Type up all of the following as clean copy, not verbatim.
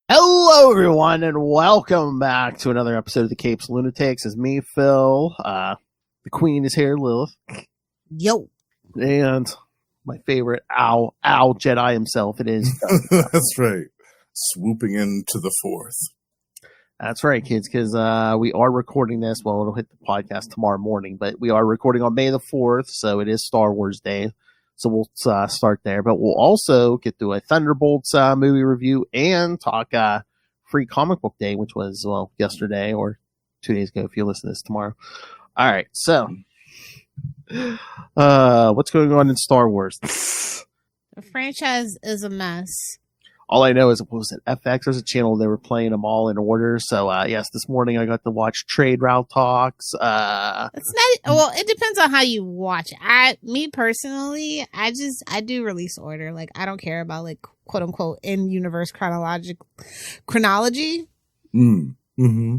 Hello, everyone, and welcome back to another episode of the CapesandLunatics. It's me, Phil. The Queen is here, Lilith. Yo. And my favorite owl Jedi himself. It is. That's right. Swooping into the fourth. That's right, kids, because we are recording this. Well, it'll hit the podcast tomorrow morning, but we are recording on May the 4th, so it is Star Wars Day. So we'll start there, but we'll also get to a Thunderbolts movie review and talk Free Comic Book Day, which was, well, yesterday or 2 days ago if you listen to this tomorrow. All right, so what's going on in Star Wars? The franchise is a mess. All I know is, what was it, FX? There's a channel, they were playing them all in order. So, yes, this morning I got to watch Trade Route Talks. It's not, well, it depends on how you watch. Me personally, I do release order. Like, I don't care about, like, quote unquote, in-universe chronology. Mm-hmm.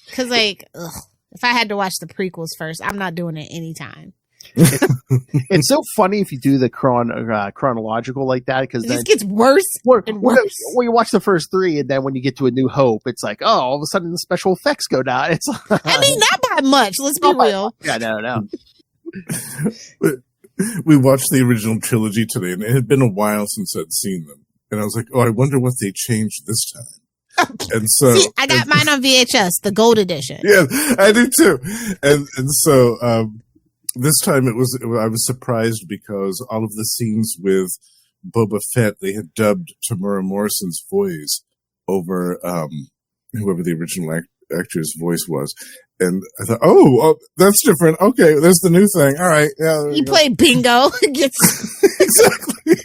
Because, like, if I had to watch the prequels first, I'm not doing it anytime. It's so funny if you do the chronological like that, because it just gets worse and worse. Well, you watch the first three, and then when you get to A New Hope, it's like, oh, all of a sudden the special effects go down. It's I mean, not by much. Let's be real. Yeah, no. We watched the original trilogy today, and it had been a while since I'd seen them, and I was like, oh, I wonder what they changed this time. And so, see, I got mine on VHS, the gold edition. Yeah, I do too. And so. This time I was surprised because all of the scenes with Boba Fett, they had dubbed Tamura Morrison's voice over whoever the original actor's voice was. And I thought, oh, that's different. Okay, there's the new thing. All right. Yeah, you play bingo. Exactly.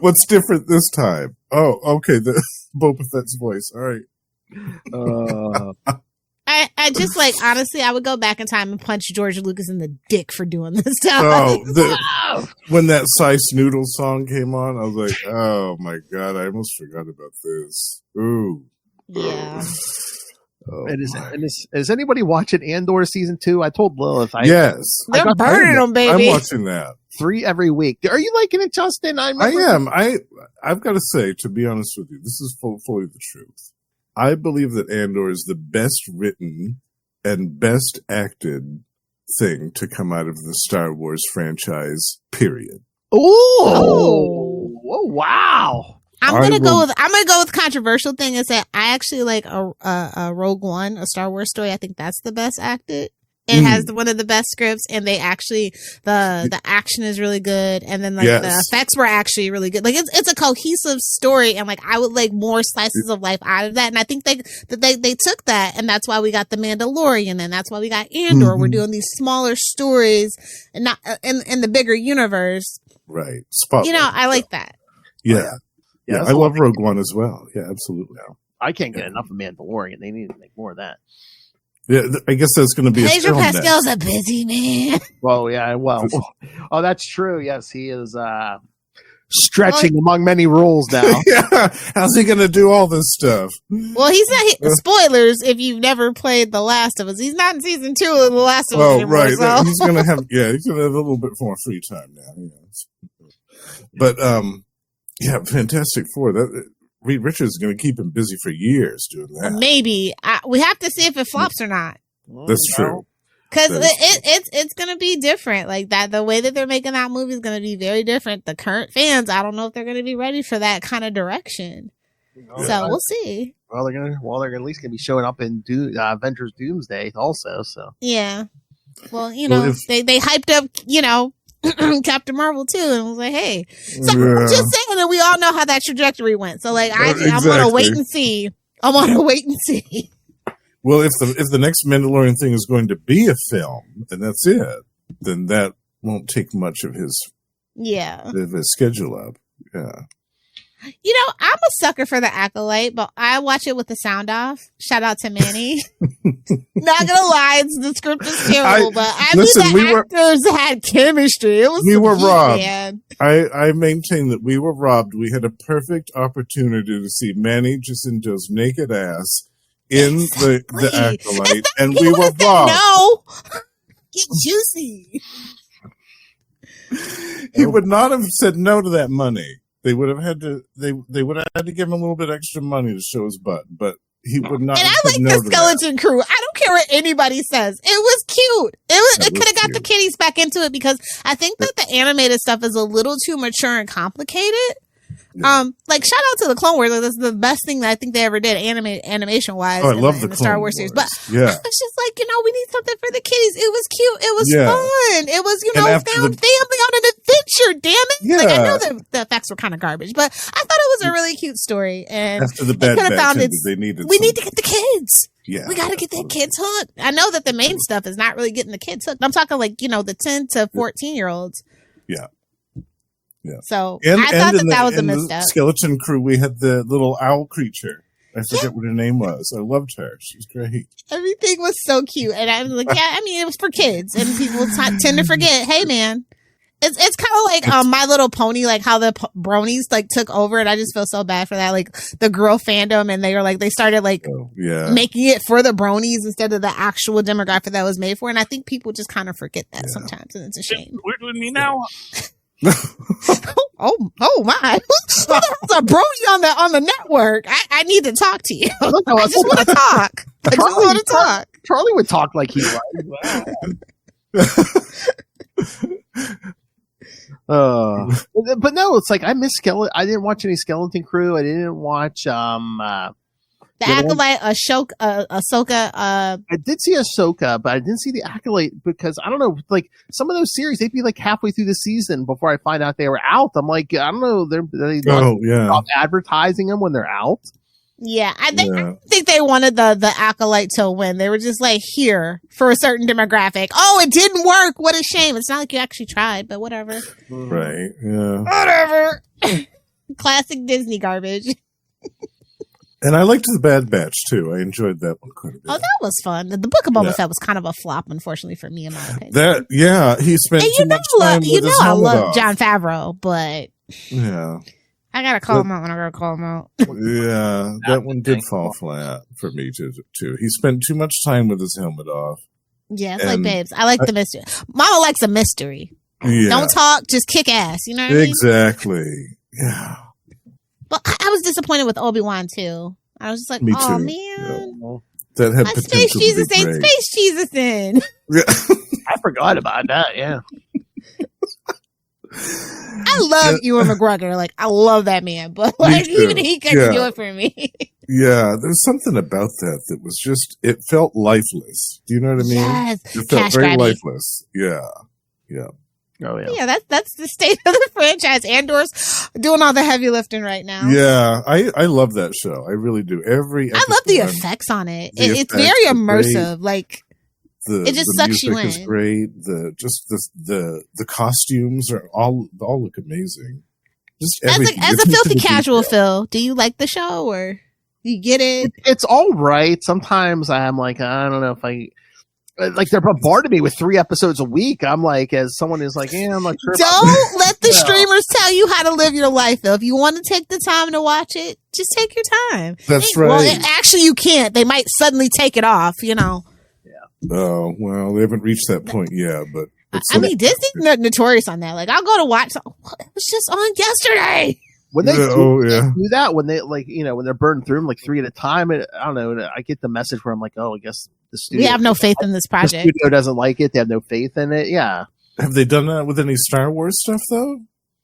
What's different this time? Oh, okay, the Boba Fett's voice. All right. I just, like, honestly, I would go back in time and punch George Lucas in the dick for doing this stuff. Oh, when that Sice Noodle song came on, I was like, oh my God, I almost forgot about this. Ooh. Yeah. Oh, is anybody watching Andor season 2? I told Lilith. Yes. They're burning them, baby. I'm watching that. 3 every week. Are you liking it, Justin? I am. I've got to say, to be honest with you, this is fully the truth. I believe that Andor is the best written and best acted thing to come out of the Star Wars franchise, period. Oh, wow. I'm gonna go with controversial thing and say I actually like a Rogue One, a Star Wars story. I think that's the best acted. It has one of the best scripts, and they actually the action is really good, and then like the effects were actually really good. Like it's a cohesive story, and like I would like more slices of life out of that. And I think they took that, and that's why we got the Mandalorian, and that's why we got Andor. We're doing these smaller stories, and not in the bigger universe. Right, spotlight. I like that. Yeah, I love Rogue One as well. Yeah, absolutely. I can't get enough of Mandalorian. They need to make more of that. Yeah, I guess that's going to be Pedro Pascal's a busy man. Well, yeah, oh, that's true. Yes, he is stretching among many roles now. Yeah, how's he going to do all this stuff? Well, he's not. Spoilers if you've never played The Last of Us. He's not in season 2 of The Last of Us anymore. Right. So. He's going to have a little bit more free time now. But Fantastic Four. Reed Richards is going to keep him busy for years doing that. Maybe. We have to see if it flops or not. That's true. Because it's going to be different. Like that, the way that they're making that movie is going to be very different. The current fans, I don't know if they're going to be ready for that kind of direction. So we'll see. Well, they're at least gonna be showing up in Avengers Doomsday also. So yeah. Well, they hyped up, Captain Marvel too, and was like, hey. So I'm just saying that we all know how that trajectory went. So like, I'm gonna wait and see. Well, if the next Mandalorian thing is going to be a film, and that's it, then that won't take much of his schedule up. Yeah. I'm a sucker for the Acolyte, but I watch it with the sound off. Shout out to Manny. Not gonna lie, the script is terrible, but the actors had chemistry. We were robbed. Man. I maintain that we were robbed. We had a perfect opportunity to see Manny Jacinto's naked ass in the Acolyte, and we were robbed. No, get juicy. He would not have said no to that money. They would have had to. They would have had to give him a little bit extra money to show his butt, but he would not. And I like the skeleton crew. I don't care what anybody says. It was cute. It could have got the kiddies back into it because I think that the animated stuff is a little too mature and complicated. Yeah. Like shout out to the Clone Wars. Like, that's the best thing that I think they ever did animation wise. Oh, I love the Star Wars series. But yeah, it's just like, we need something for the kiddies. It was cute. It was fun. It was, found family on an adventure. Damn it! Yeah. Like I know the effects were kind of garbage, but I thought it was a really cute story. And after the bad ended, they needed. We need to get the kids. Yeah, we got to get the kids hooked. I know that the main stuff is not really getting the kids hooked. I'm talking like the 10 to 14-year-olds. Yeah. Yeah. So I thought that was a misstep. Skeleton crew, we had the little owl creature. I forget what her name was. I loved her. She's great. Everything was so cute, and I was like, it was for kids, and people tend to forget. Hey, man, it's kind of like My Little Pony, like how the bronies like took over, and I just feel so bad for that. Like the girl fandom, and they started making it for the bronies instead of the actual demographic that was made for, and I think people just kind of forget that sometimes, and it's a shame. We're doing me now. oh my! Who's a brony on the network? I need to talk to you. I just want to talk. I just want to talk. Charlie would talk like he was. But no, it's like I miss Skeleton. I didn't watch any Skeleton Crew. I didn't watch the Acolyte, Ahsoka. I did see Ahsoka, but I didn't see the Acolyte because I don't know. Like some of those series, they'd be like halfway through the season before I find out they were out. I'm like, I don't know. They stop advertising them when they're out. Yeah, I think they wanted the Acolyte to win. They were just like here for a certain demographic. Oh, it didn't work. What a shame. It's not like you actually tried, but whatever. Right. Yeah. Whatever. Classic Disney garbage. And I liked the Bad Batch too. I enjoyed that one quite a bit. Oh, that was fun. The Book of Boba Fett was kind of a flop, unfortunately, for me, in my opinion. He spent too much time with his helmet I love off. Jon Favreau, but I gotta call him out when I gotta call him out. Yeah, that one did fall flat for me too. He spent too much time with his helmet off. Yeah, it's like babes. I like the mystery. Mama likes a mystery. Yeah. Don't talk, just kick ass. You know what I mean? Exactly. Yeah. But I was disappointed with Obi-Wan too. I was just like, oh man. Yeah. That had potential Space Jesus to be ain't Space Jesus in. Yeah. I forgot about that, yeah. I love Ewan McGregor. Like, I love that man. But even he couldn't do it for me. Yeah, there's something about that was just, it felt lifeless. Do you know what I mean? Yes. It felt very lifeless. Yeah. Yeah. Oh yeah. Yeah, that's the state of the franchise. Andor's doing all the heavy lifting right now. Yeah, I love that show. I really do. I love the effects on it. It's very immersive. Like it just sucks you in. Is great. The costumes are all look amazing. Just as a filthy casual, Phil, do you like the show or do you get it? It's all right. Sometimes I'm like, I don't know if I. Like they're bombarding me with 3 episodes a week. I'm like, as someone is like, I'm not sure. Don't let the streamers tell you how to live your life, though. If you want to take the time to watch it, just take your time. That's right. Well, actually, you can't. They might suddenly take it off. You know. Yeah. Oh well, they haven't reached that point yet, but I mean, Disney's notorious on that. Like, I'll go to watch. It was just on yesterday. When they do that, when they when they're burning through them like 3 at a time, I don't know. I get the message where I'm like, oh, I guess the studio. We have no faith in this project. The studio doesn't like it. They have no faith in it. Yeah. Have they done that with any Star Wars stuff though?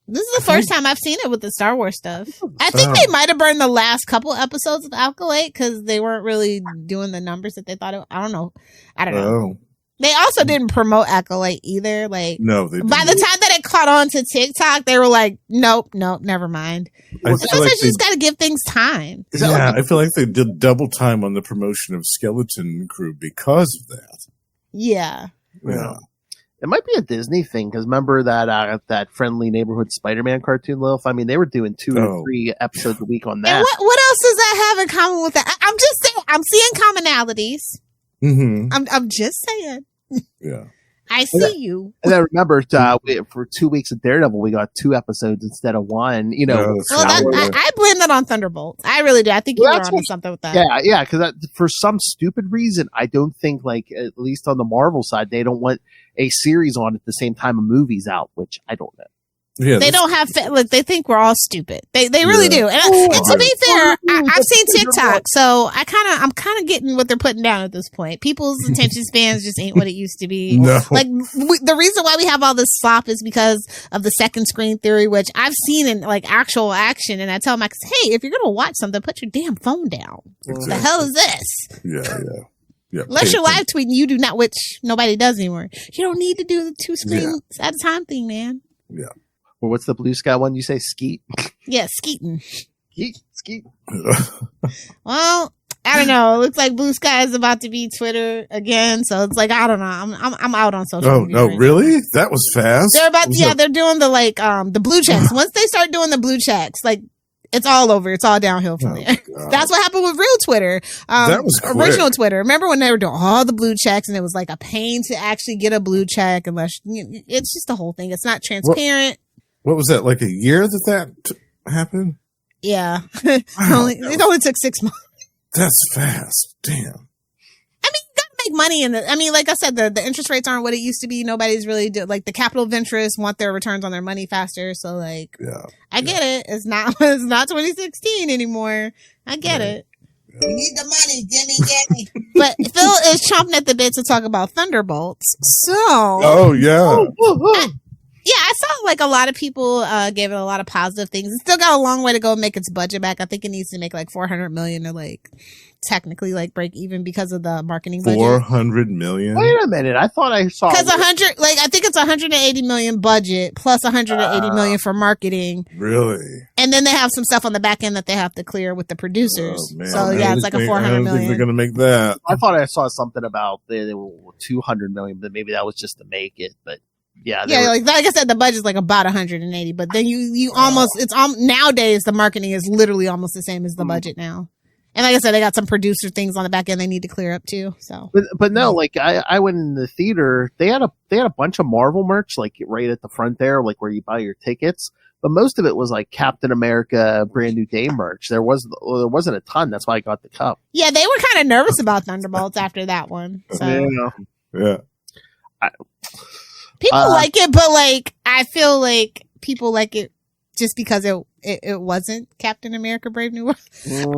This is the first time I've seen it with the Star Wars stuff. I think they might have burned the last couple episodes of Alkalate because they weren't really doing the numbers that they thought it. I don't know. They also didn't promote Alkalate either. Like, no, they didn't. By the time that it caught on to TikTok, they were like, nope, never mind. Sometimes you just got to give things time. Yeah, I feel like they did double time on the promotion of Skeleton Crew because of that. Yeah. It might be a Disney thing because remember that Friendly Neighborhood Spider-Man cartoon, Lilith? I mean, they were doing 2 or 3 episodes a week on that. And what else does that have in common with that? I'm just saying, I'm seeing commonalities. Mm-hmm. I'm just saying. Yeah. I see you. And I remember for 2 weeks of Daredevil, we got 2 episodes instead of 1. You know, I blame that on Thunderbolts. I really do. I think you were onto something with that. Yeah, because for some stupid reason, I don't think, like, at least on the Marvel side, they don't want a series on at the same time a movie's out, which I don't know. Yeah, they don't have they think we're all stupid. They really do. And to be fair, I've seen TikTok, so I'm kind of getting what they're putting down at this point. People's attention spans just ain't what it used to be. No. Like the reason why we have all this slop is because of the second screen theory, which I've seen in like actual action. And I tell my kids, hey, if you're gonna watch something, put your damn phone down. What the hell is this? Yeah. Unless you're live tweeting, you do not, which nobody does anymore. You don't need to do the 2 screens at a time thing, man. Yeah. Well, what's the Blue Sky one? You say Skeet? Yeah, Skeeting. Skeet. Well, I don't know. It looks like Blue Sky is about to be Twitter again, so it's like I don't know. I'm out on social media. Oh no, really? That was fast. They're doing the blue checks. Once they start doing the blue checks, like it's all over. It's all downhill from there. That's what happened with real Twitter. That was quick. Original Twitter. Remember when they were doing all the blue checks and it was like a pain to actually get a blue check unless it's just the whole thing. It's not transparent. What was that? Like a year that happened? Yeah. Wow, it only took 6 months. That's fast. Damn. I mean, you gotta make money like I said, the interest rates aren't what it used to be. Nobody's really like the capital of interest want their returns on their money faster. So like, I get it. It's not 2016 anymore. I get it. We need the money, Gimme. But Phil is chomping at the bit to talk about Thunderbolts. So. Oh yeah. I saw like a lot of people gave it a lot of positive things. It's still got a long way to go make its budget back. I think it needs to make like $400 million to like technically like break even because of the marketing budget. 400 million. Wait a minute, I thought I saw because I think it's 180 million budget plus 180 million for marketing. Really? And then they have some stuff on the back end that they have to clear with the producers. So it's like a 400 I don't million. think they're gonna make that. I thought I saw something about they were 200 million, but maybe that was just to make it. But like I said, the budget's like about 180, but then you almost nowadays the marketing is literally almost the same as the budget now. And like I said, they got some producer things on the back end they need to clear up too. So, but no, like I went in the theater, they had a bunch of Marvel merch like right at the front there, like where you buy your tickets. But most of it was like Captain America Brand New Day merch. There wasn't a ton. That's why I got the cup. Yeah, they were kind of nervous about Thunderbolts after that one. So. Yeah. People like it, but like I feel like people like it just because it wasn't Captain America Brave New World.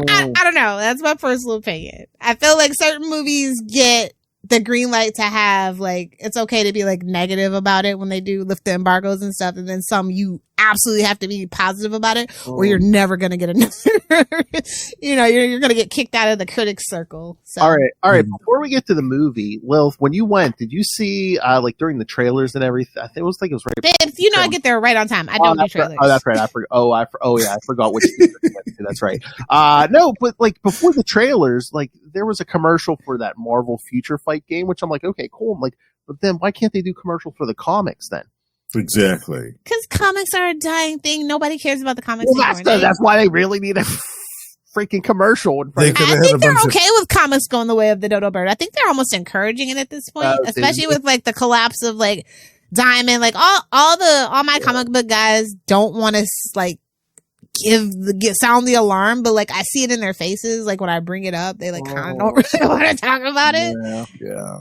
I don't know. That's my personal opinion. I feel like certain movies get the green light to have like it's okay to be like negative about it when they do lift the embargoes and stuff, and then some you absolutely have to be positive about it or you're never gonna get another you're gonna get kicked out of the critics circle. So. All right before we get to the movie, Lilith, when you went, did you see like during the trailers and everything? I think it was right. Babe, I get there right on time. I don't do trailers. That's right. I forgot. I forgot which that's right. No, but like before the trailers, like there was a commercial for that Marvel Future Fight game, which I'm like, okay, cool. I'm like, but then why can't they do commercial for the comics then? Exactly. Because comics are a dying thing. Nobody cares about the comics anymore. That's why they really need a freaking commercial. I think they're okay with comics going the way of the Dodo Bird. I think they're almost encouraging it at this point, especially with like the collapse of like Diamond. Like all my comic book guys don't want to like sound the alarm, but like I see it in their faces. Like when I bring it up, they like kind of don't really want to talk about it. Yeah.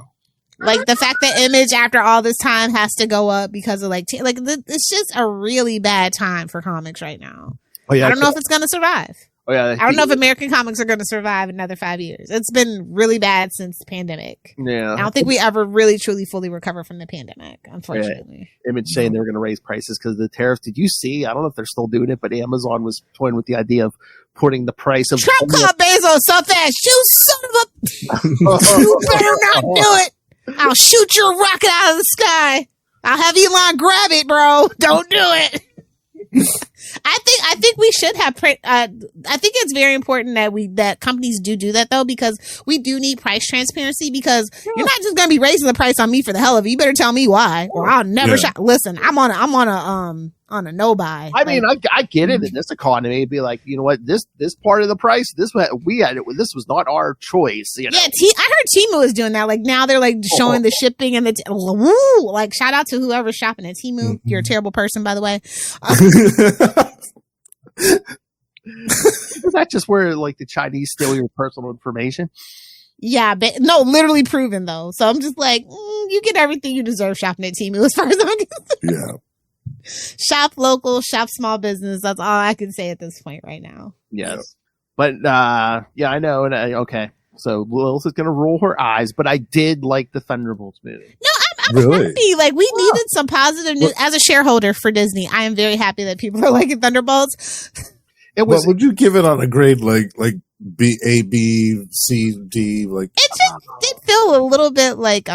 Like the fact that Image after all this time has to go up because of it's just a really bad time for comics right now. I don't know if it's going to survive. Oh yeah, I don't know if American comics are going to survive another 5 years. It's been really bad since the pandemic. Yeah, I don't think we ever really truly fully recover from the pandemic, unfortunately. Yeah. Image saying they were going to raise prices because of the tariffs. Did you see? I don't know if they're still doing it, but Amazon was toying with the idea of putting the price of Trump called Bezos so fast. You son of a! You better not do it. I'll shoot your rocket out of the sky. I'll have Elon grab it, bro. Don't do it. I think we should have. I think it's very important that companies do that though, because we do need price transparency. Because you're not just gonna be raising the price on me for the hell of it. You better tell me why, or I'll never shop. Listen, I'm on a no buy. I mean, I get it in this economy. It'd be like, you know what, this part of the price, this was not our choice. You know? Yeah, I heard Temu is doing that. Like now they're like showing the shipping and like shout out to whoever's shopping at Temu. Mm-hmm. You're a terrible person, by the way. Is that just where like the Chinese steal your personal information? Yeah, but no, literally proven though. So I'm just like, you get everything you deserve shopping at Temu as far as I'm concerned. Yeah. Shop local, shop small business. That's all I can say at this point right now. Yes. But, yeah, I know. And okay. So Lilith is going to roll her eyes, but I did like the Thunderbolts movie. No, I'm happy. Like, we needed some positive news. As a shareholder for Disney, I am very happy that people are liking Thunderbolts. What would you give it on a grade like B, A, B, C, D? Like, it just did feel a little bit like,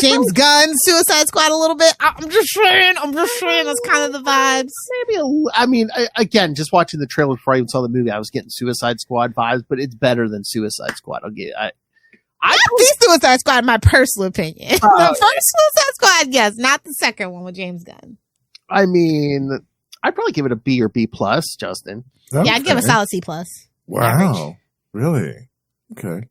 James Gunn, Suicide Squad a little bit. I'm just saying that's kind of the vibes. Maybe again, just watching the trailer before I even saw the movie, I was getting Suicide Squad vibes, but it's better than Suicide Squad. I think Suicide Squad, in my personal opinion. The first Suicide Squad, yes, not the second one with James Gunn. I mean, I'd probably give it a B or B plus, Justin. Okay. Yeah, I'd give a solid C plus. Wow. Average. Really? Okay.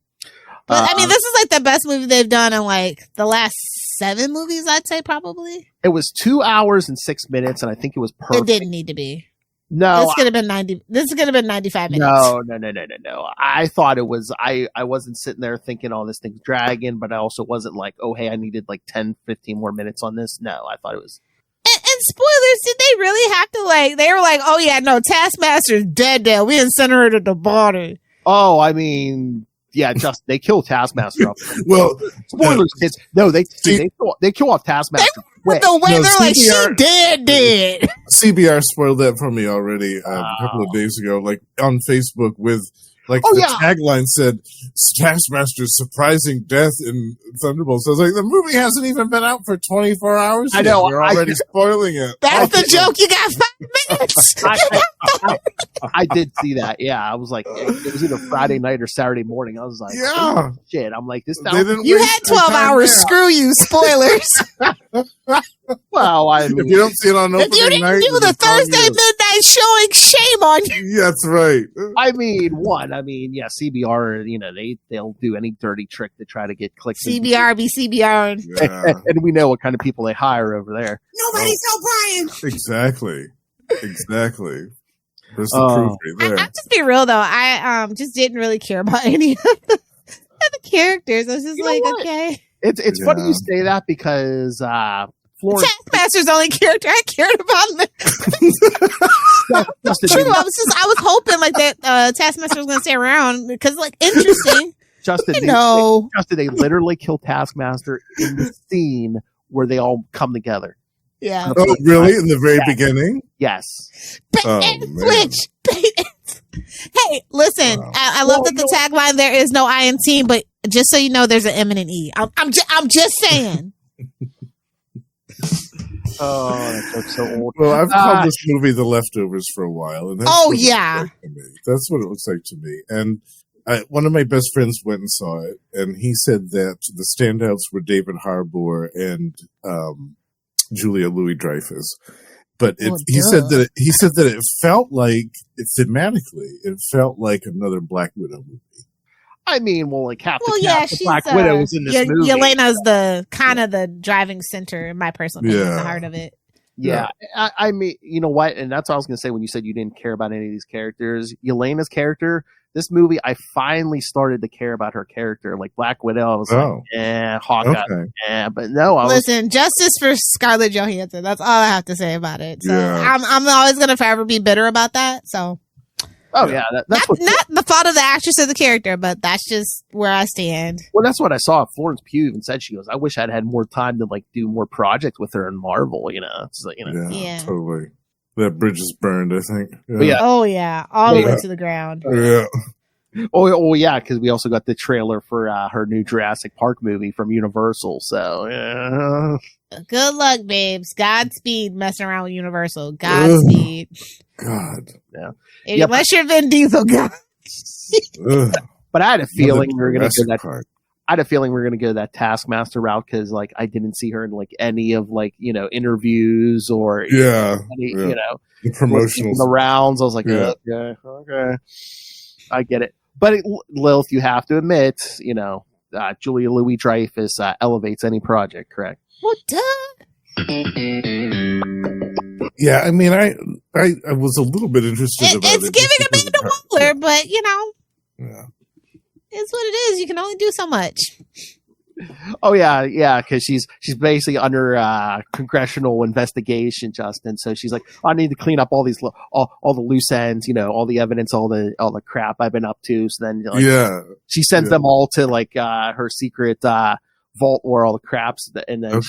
But I mean, this is like the best movie they've done in like the last 7 movies, I'd say probably. It was 2 hours and 6 minutes, and I think it was perfect. It didn't need to be. No, this could have been 90. This could have been 95 minutes. No. I thought it was. I wasn't sitting there thinking, "Oh, this thing's dragging," but I also wasn't like, "Oh, hey, I needed like 10, 15 more minutes on this." No, I thought it was. And spoilers, did they really have to like? They were like, "Oh yeah, no, Taskmaster's dead. We incinerated the body." Oh, I mean. Yeah, just they kill Taskmaster off. Well, spoilers, kids. No, they kill off Taskmaster. The way they're like, she dead. CBR spoiled that for me already a couple of days ago, like on Facebook with tagline said Taskmaster's surprising death in Thunderbolts. I was like, the movie hasn't even been out for 24 hours. I know. You're already spoiling it. That's the joke. You got 5 minutes. I did see that. Yeah, I was like, it was either Friday night or Saturday morning. I was like, yeah, shit. I'm like, this. You had 12 hours. There. Screw you. Spoilers. Well, I mean, if you don't see it on opening night, if you didn't do the Thursday midnight showing, shame on you. Yeah, that's right. Yeah, CBR. You know, they'll do any dirty trick to try to get clicks. CBR be CBR, and we know what kind of people they hire over there. Nobody's so Brian. Exactly. There's the proof right there. I'll just be real though. I just didn't really care about any of the characters. I was just okay. It's funny you say that because Florence Taskmaster's the only character I cared about. True, I was hoping like that Taskmaster was going to stay around because like interesting. Justin, they literally kill Taskmaster in the scene where they all come together. Yeah. Oh, really? In the very beginning? Yes. Switch. Hey, listen. Wow. I love that the tagline there is no I in team, but just so you know, there's an M and an E. I'm just saying. Oh, that's so old. Well, I've called this movie The Leftovers for a while, and that's what it looks like to me. And one of my best friends went and saw it, and he said that the standouts were David Harbour and Julia Louis-Dreyfus. But he said that it felt like thematically, it felt like another Black Widow movie. I mean, the Black Widow was in this movie. Yelena's the kind of the driving center, in my personal opinion, the heart of it. Yeah. I mean, you know what? And that's what I was going to say when you said you didn't care about any of these characters. Yelena's character, this movie, I finally started to care about her character. Like Black Widow, I was Hawkeye, but no. Listen, justice for Scarlett Johansson. That's all I have to say about it. So I'm always going to forever be bitter about that. So Oh yeah, that's not the fault of the actress or the character, but that's just where I stand. Well, that's what I saw. Florence Pugh even said, she goes, "I wish I'd had more time to like do more projects with her in Marvel." You know, it's like, Yeah. Totally. That bridge is burned, I think. Yeah. Oh yeah, all the way to the ground. Yeah. Oh yeah, because we also got the trailer for her new Jurassic Park movie from Universal. So good luck, babes. Godspeed, messing around with Universal. Godspeed. God. Yeah. Unless you're Vin Diesel, God. But I had a feeling we were going to go that. Part. I had a feeling we were going to go that Taskmaster route because, like, I didn't see her in like any of like interviews or any, the promotional the rounds. I was like, okay, I get it. But Lilith, you have to admit, Julia Louis-Dreyfus elevates any project, correct? Well, duh. Yeah, I mean, I was a little bit interested about it. It's giving Amanda Waller, but yeah. it's what it is. You can only do so much. Oh yeah, because she's basically under congressional investigation, Justin. So she's like, I need to clean up all these all the loose ends, all the evidence, all the crap I've been up to. So then, she sends them all to like her secret vault where all the craps, and then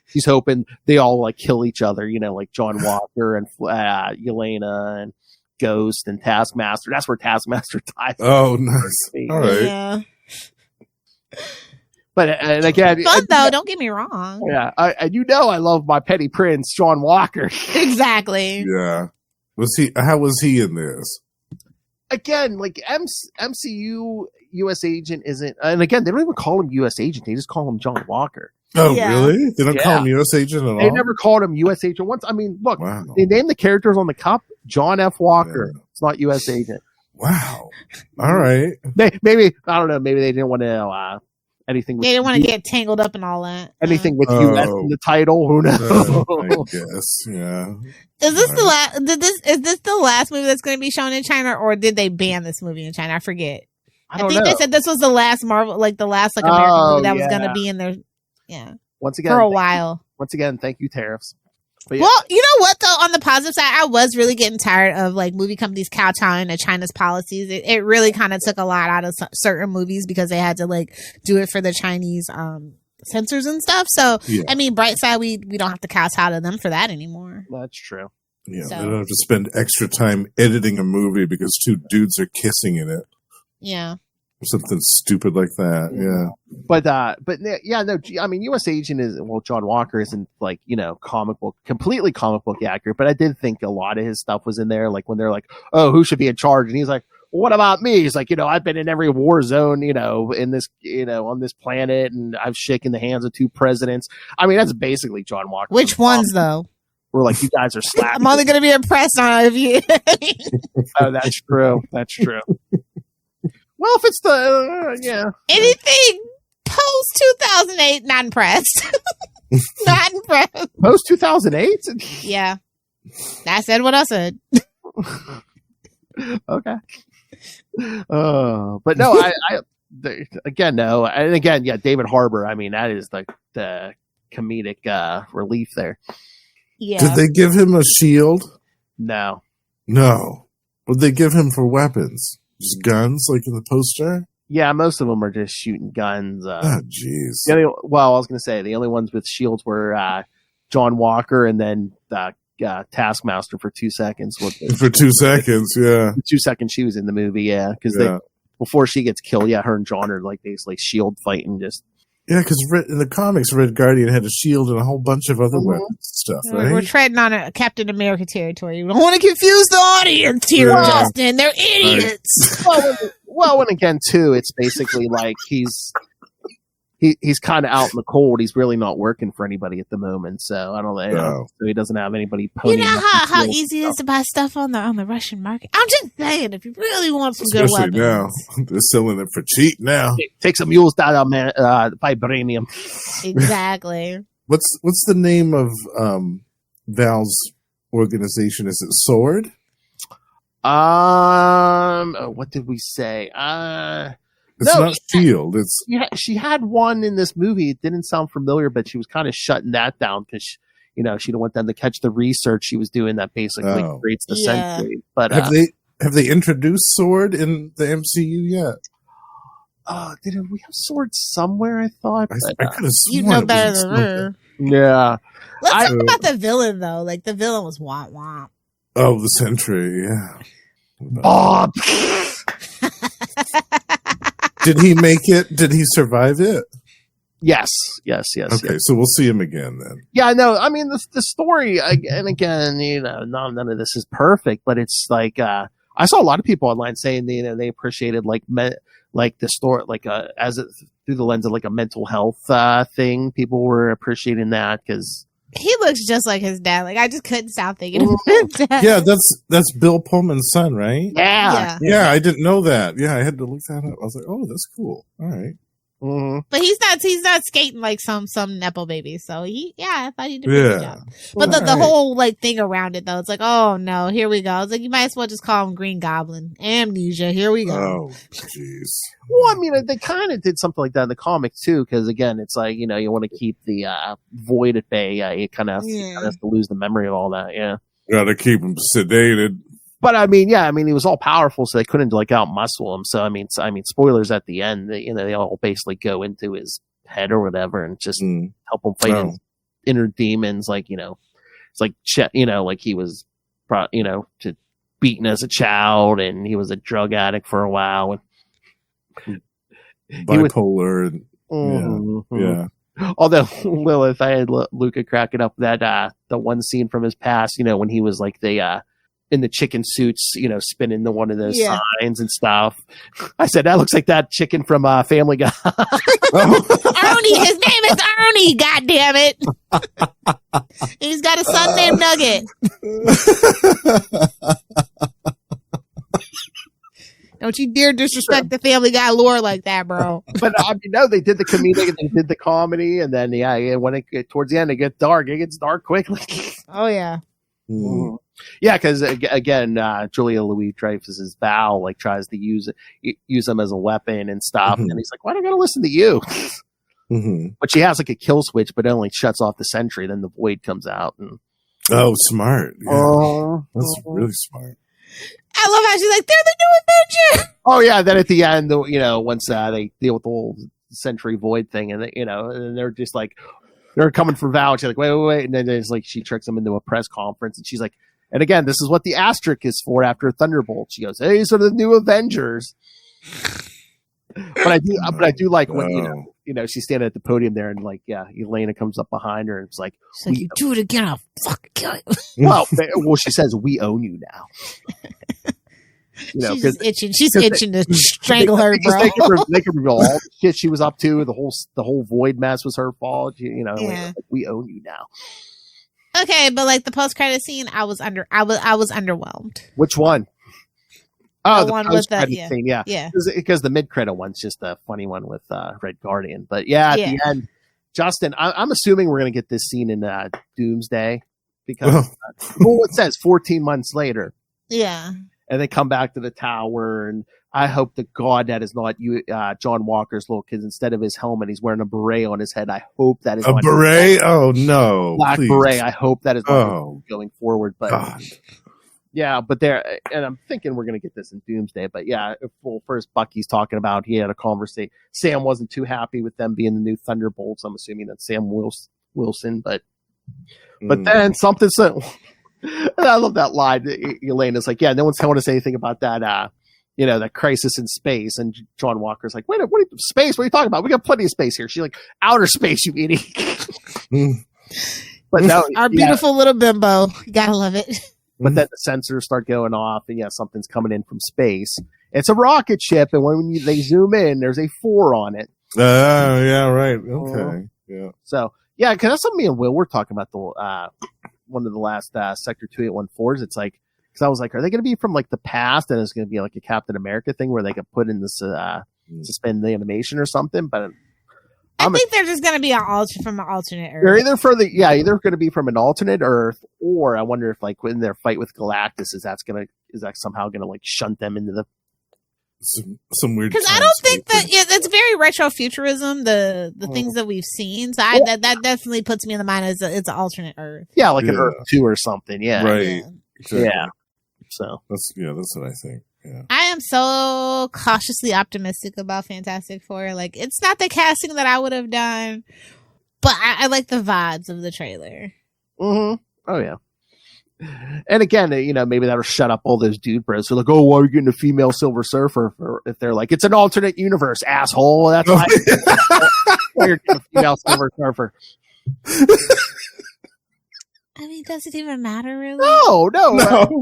she's hoping they all like kill each other, like John Walker and Yelena and Ghost and Taskmaster. That's where Taskmaster dies. Oh, nice. All right. Yeah. But and again, fun though. Don't get me wrong. Yeah, I love my petty prince, John Walker. Exactly. Yeah. How was he in this? Again, like MCU U.S. agent isn't, and again, they don't even call him U.S. agent. They just call him John Walker. Oh, really? They don't call him U.S. agent at all? They never called him U.S. agent once. I mean, look, they named the characters on the cup John F. Walker. Yeah. It's not U.S. agent. Wow. All right. Maybe, I don't know, maybe they didn't want to anything. They didn't want to get tangled up in all that. Anything with U.S. in the title, who knows? I guess, yeah. Is this the last? Is this the last movie that's going to be shown in China, or did they ban this movie in China? I forget. I think they said this was the last Marvel, like the last American movie that was going to be in there. Yeah. Once again, for a while. Once again, thank you, tariffs. But well, you know what though? On the positive side, I was really getting tired of like movie companies kowtowing to China's policies. It really kind of took a lot out of certain movies because they had to like do it for the Chinese censors and stuff. So I mean, bright side, we don't have to kowtow to them for that anymore. That's true. Yeah, they don't have to spend extra time editing a movie because two dudes are kissing in it. Yeah. Or something stupid like that. Yeah. But yeah, no, I mean, U.S. agent is, well, John Walker isn't like, completely comic book accurate, but I did think a lot of his stuff was in there. Like when they're like, oh, who should be in charge? And he's like, well, what about me? He's like, I've been in every war zone, in this, on this planet, and I've shaken the hands of 2 presidents. I mean, that's basically John Walker. Which ones though? We're like, you guys are slapping. I'm only going to be impressed on if you. Oh, that's true. That's true. Well, if it's the anything post 2008, not impressed. Not impressed. Post 2008. Yeah, I said what I said. Okay. But no, again, no, and again, yeah, David Harbour. I mean, that is the comedic relief there. Yeah. Did they give him a shield? No. What did they give him for weapons? Just guns, like in the poster? Yeah, most of them are just shooting guns. Oh, jeez. I was going to say, the only ones with shields were John Walker and then Taskmaster for 2 seconds. For 2 seconds, yeah. The 2 seconds she was in the movie, yeah. Because before she gets killed, her and John are like basically shield fighting just. Yeah, because in the comics, Red Guardian had a shield and a whole bunch of other weapons stuff, right? We're treading on a Captain America territory. We don't want to confuse the audience here, Justin. They're idiots. Well, and again, too, it's basically like he's kind of out in the cold. He's really not working for anybody at the moment, so I don't know. So he doesn't have anybody. You know how easy it is to buy stuff on the Russian market. I'm just saying, if you really want some good weapons, now they're selling it for cheap now. Take some mules down on vibranium. Exactly. What's the name of Val's organization? Is it Sword? What did we say? It's not Shield. It's she had one in this movie. It didn't sound familiar, but she was kind of shutting that down because she didn't want them to catch the research she was doing that basically creates the century. But Have they introduced Sword in the MCU yet? Did we have Sword somewhere? I thought. I could have You sworn know it was better in than something. her. Yeah. Let's talk about the villain though. Like the villain was womp womp. Oh, the Sentry, yeah. Bob. Did he make it? Did he survive it? Yes. Okay, so we'll see him again then. Yeah, no, I mean the story, and again, none of this is perfect, but it's like I saw a lot of people online saying they appreciated like the story, like through the lens of like a mental health thing. People were appreciating that because he looks just like his dad. Like I just couldn't stop thinking of his dad. Yeah, that's Bill Pullman's son, right? yeah. Yeah, I didn't know that. Yeah, I had to look that up. I was like, oh, that's cool. All right. Mm-hmm. But he's not skating like some nepo baby. So I thought he did a good job. But the whole like thing around it though, it's like, oh no, here we go. It's like you might as well just call him Green Goblin. Amnesia, here we go. Oh, jeez. Well, I mean, they kind of did something like that in the comics too, because again, it's like you want to keep the void at bay. It kind of has to lose the memory of all that. Yeah, Gotta keep him sedated. but I mean, he was all powerful, so they couldn't like out muscle him. So I mean, spoilers at the end. They all basically go into his head or whatever and just help him fight his inner demons. Like it's like like he was, beaten as a child, and he was a drug addict for a while. And bipolar. Yeah. Although Lilith, I had Luca cracking up that the one scene from his past, when he was like in the chicken suits, spinning one of those signs and stuff. I said that looks like that chicken from Family Guy. Ernie, his name is Ernie. God damn it! He's got a son named Nugget. Don't you dare disrespect the Family Guy lore like that, bro. But I mean, no, they did the comedic and they did the comedy, and then when it get towards the end, it gets dark. It gets dark quickly. Oh yeah. Mm. Yeah, because again, Julia Louis-Dreyfus's Val like tries to use him as a weapon and stuff, and he's like, "Why do I gotta listen to you?" But she has like a kill switch, but it only shuts off the Sentry. Then the Void comes out. And oh, smart! Yeah. That's really smart. I love how she's like, "They're the new Avenger." Oh yeah, then at the end, once they deal with the whole Sentry Void thing, and and they're just like, they're coming for Val. And she's like, wait, and then it's like she tricks them into a press conference, and she's like, and again, this is what the asterisk is for after Thunderbolts. She goes, "Hey, these are the new Avengers." But I do like when she's standing at the podium there, and like Elena comes up behind her and it's like, she's like, "You do it again, I'll fucking kill you." Well, she says, "We own you now." She's just itching. She's itching to strangle her, bro. They can reveal all the shit she was up to. The whole Void mess was her fault. Like, we own you now. Okay, but like the post-credit scene, I was underwhelmed. Which one? Oh, the one with that scene. Yeah. Because the mid-credit one's just a funny one with Red Guardian. But at the end, Justin, I'm assuming we're gonna get this scene in Doomsday because it says 14 months later. Yeah. And they come back to the tower, and I hope to God that is not John Walker's little kid. Instead of his helmet, he's wearing a beret on his head. I hope that is a beret. Oh no, black please. Beret. I hope that is not going forward. But God. Yeah, but and I'm thinking we're gonna get this in Doomsday. But yeah, first Bucky's talking about he had a conversation. Sam wasn't too happy with them being the new Thunderbolts. I'm assuming that's Sam Wilson, but then something said. I love that line. Elena's like, "Yeah, no one's telling us anything about that, that crisis in space." And John Walker's like, "Wait, what? Space? What are you talking about? We got plenty of space here." She's like, "Outer space, you idiot." But no, our beautiful little bimbo, you gotta love it. But then the sensors start going off, and something's coming in from space. It's a rocket ship, and when they zoom in, there's a 4 on it. Oh, yeah, right. Okay, yeah. So because that's something me and Will were talking about the. One of the last Sector 2814s. It's like, because I was like, are they going to be from like the past, and it's going to be like a Captain America thing where they could put in this suspend the animation or something? But I think they're just going to be from an alternate Earth. They're either going to be from an alternate Earth, or I wonder if like in their fight with Galactus, is that somehow going to like shunt them into the some weird. Because I don't think that that's very retrofuturism. The things that we've seen, so that definitely puts me in the mind as it's an alternate Earth. Yeah, like an Earth 2 or something. Yeah, right. Yeah. So that's what I think. Yeah. I am so cautiously optimistic about Fantastic Four. Like, it's not the casting that I would have done, but I like the vibes of the trailer. Oh yeah. And again, maybe that'll shut up all those dude bros. They're like, oh, why are you getting a female Silver Surfer? Or if they're like, it's an alternate universe, asshole. That's why you're getting a female Silver Surfer. I mean, does it even matter, really? No,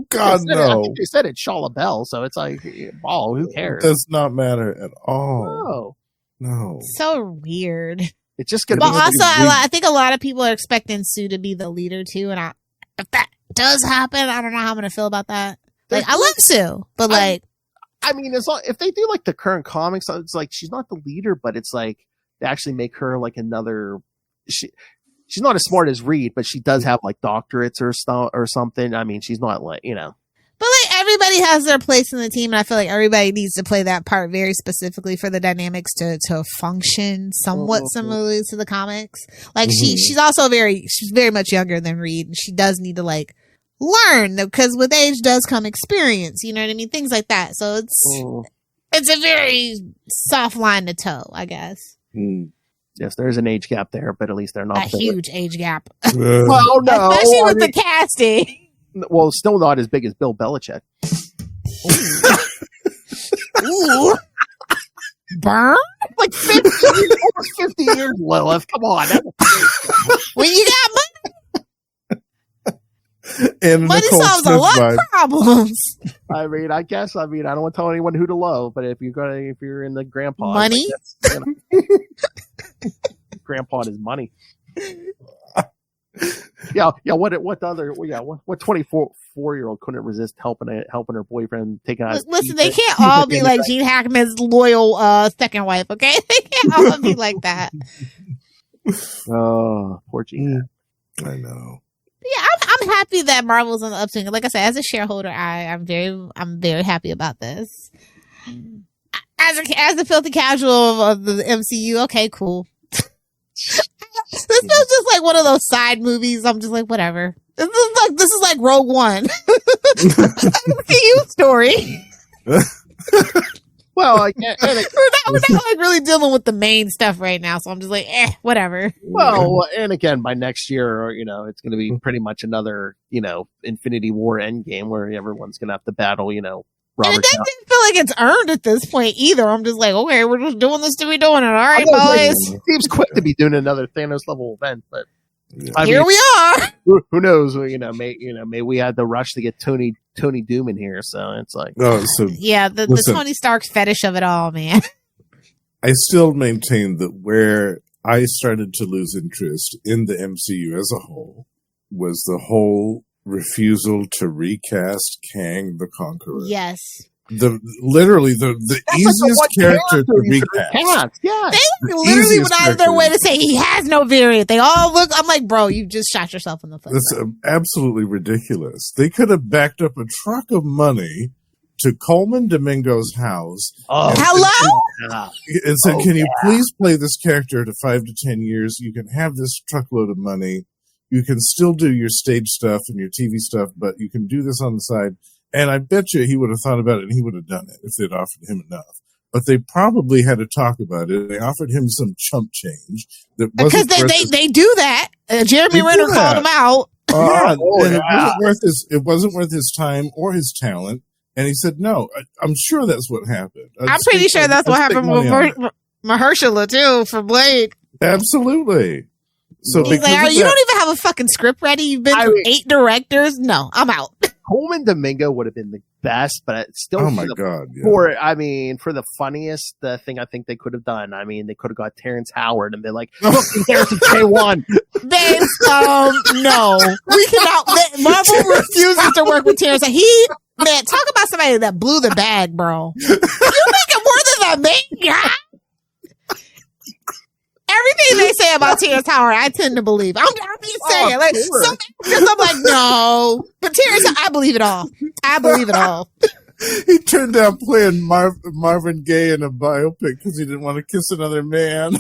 God, no. They said it's Shaw LaBelle, so it's like, who cares? It does not matter at all. No. So weird. It's just going to But be. also, I think a lot of people are expecting Sue to be the leader, too. And if that does happen, I don't know how I'm going to feel about that. Like, I love Sue, but like. I mean, if they do like the current comics, it's like she's not the leader, but it's like they actually make her like another. She's not as smart as Reed, but she does have like doctorates or something. I mean, she's not like, But like everybody has their place in the team, and I feel like everybody needs to play that part very specifically for the dynamics to function somewhat similarly to the comics. Like she's also very much younger than Reed, and she does need to like learn, because with age does come experience. You know what I mean? Things like that. So it's a very soft line to toe, I guess. Yes, there's an age gap there, but at least they're not a huge age gap. Well, no, especially with the casting. Well, still not as big as Bill Belichick. Ooh. Burn? Like 50 years, Lilith. Come on. When you got money. And money solves a lot of problems. I mean, I don't want to tell anyone who to love, but if you're in the grandpa money, grandpa is money. Yeah. What 24-year-old couldn't resist helping her boyfriend taking out? Listen, they can't all be like Gene Hackman's loyal second wife. Okay, they can't all be like that. Oh, poor Gene. I know. Yeah, I'm happy that Marvel's on the upswing. Like I said, as a shareholder, I'm very happy about this. As a filthy casual of the MCU, okay, cool. This feels just like one of those side movies. I'm just like, whatever. This is like Rogue One. MCU story. Well, we're not like really dealing with the main stuff right now, so I'm just like, whatever. Well, and again, by next year, it's going to be pretty much another, Infinity War Endgame where everyone's going to have to battle, Robert. And it doesn't feel like it's earned at this point either. I'm just like, okay, we're just doing this to be doing it. All right, boys. It seems quick to be doing another Thanos level event, but here we are. Who knows? May we had the rush to get Tony Doom in here, so it's like, the Tony Stark fetish of it all, man. I still maintain that where I started to lose interest in the MCU as a whole was the whole refusal to recast Kang the Conqueror. Yes. Literally the easiest character to recast. Yeah. They literally went out of their way to say he has no variant. They all look. I'm like, bro, you just shot yourself in the foot. That's absolutely ridiculous. They could have backed up a truck of money to Coleman Domingo's house. Hello? And said, can you please play this character to 5 to 10 years? You can have this truckload of money. You can still do your stage stuff and your TV stuff, but you can do this on the side. And I bet you he would have thought about it and he would have done it if they'd offered him enough. But they probably had to talk about it. They offered him some chump change. Because they do that. Jeremy Renner called him out. It wasn't worth his time or his talent. And he said, no, I'm sure that's what happened. I'm pretty sure that's what happened with Mahershala, too, for Blade. Absolutely. So he's like, you don't even have a fucking script ready? You've been through 8 directors? No, I'm out. Coleman Domingo would have been the best, but it's still. Oh my god! Yeah. For the funniest thing, I think they could have done. I mean, they could have got Terrence Howard and been like, "Look, there's a K1." No, we cannot. Marvel refuses to work with Terrence. Talk about somebody that blew the bag, bro. You make it more than the main guy. Everything they say about Terrence Howard, I tend to believe. I'm just saying, I'm like, no, but Terrence, I believe it all. He turned down playing Marvin Gaye in a biopic because he didn't want to kiss another man.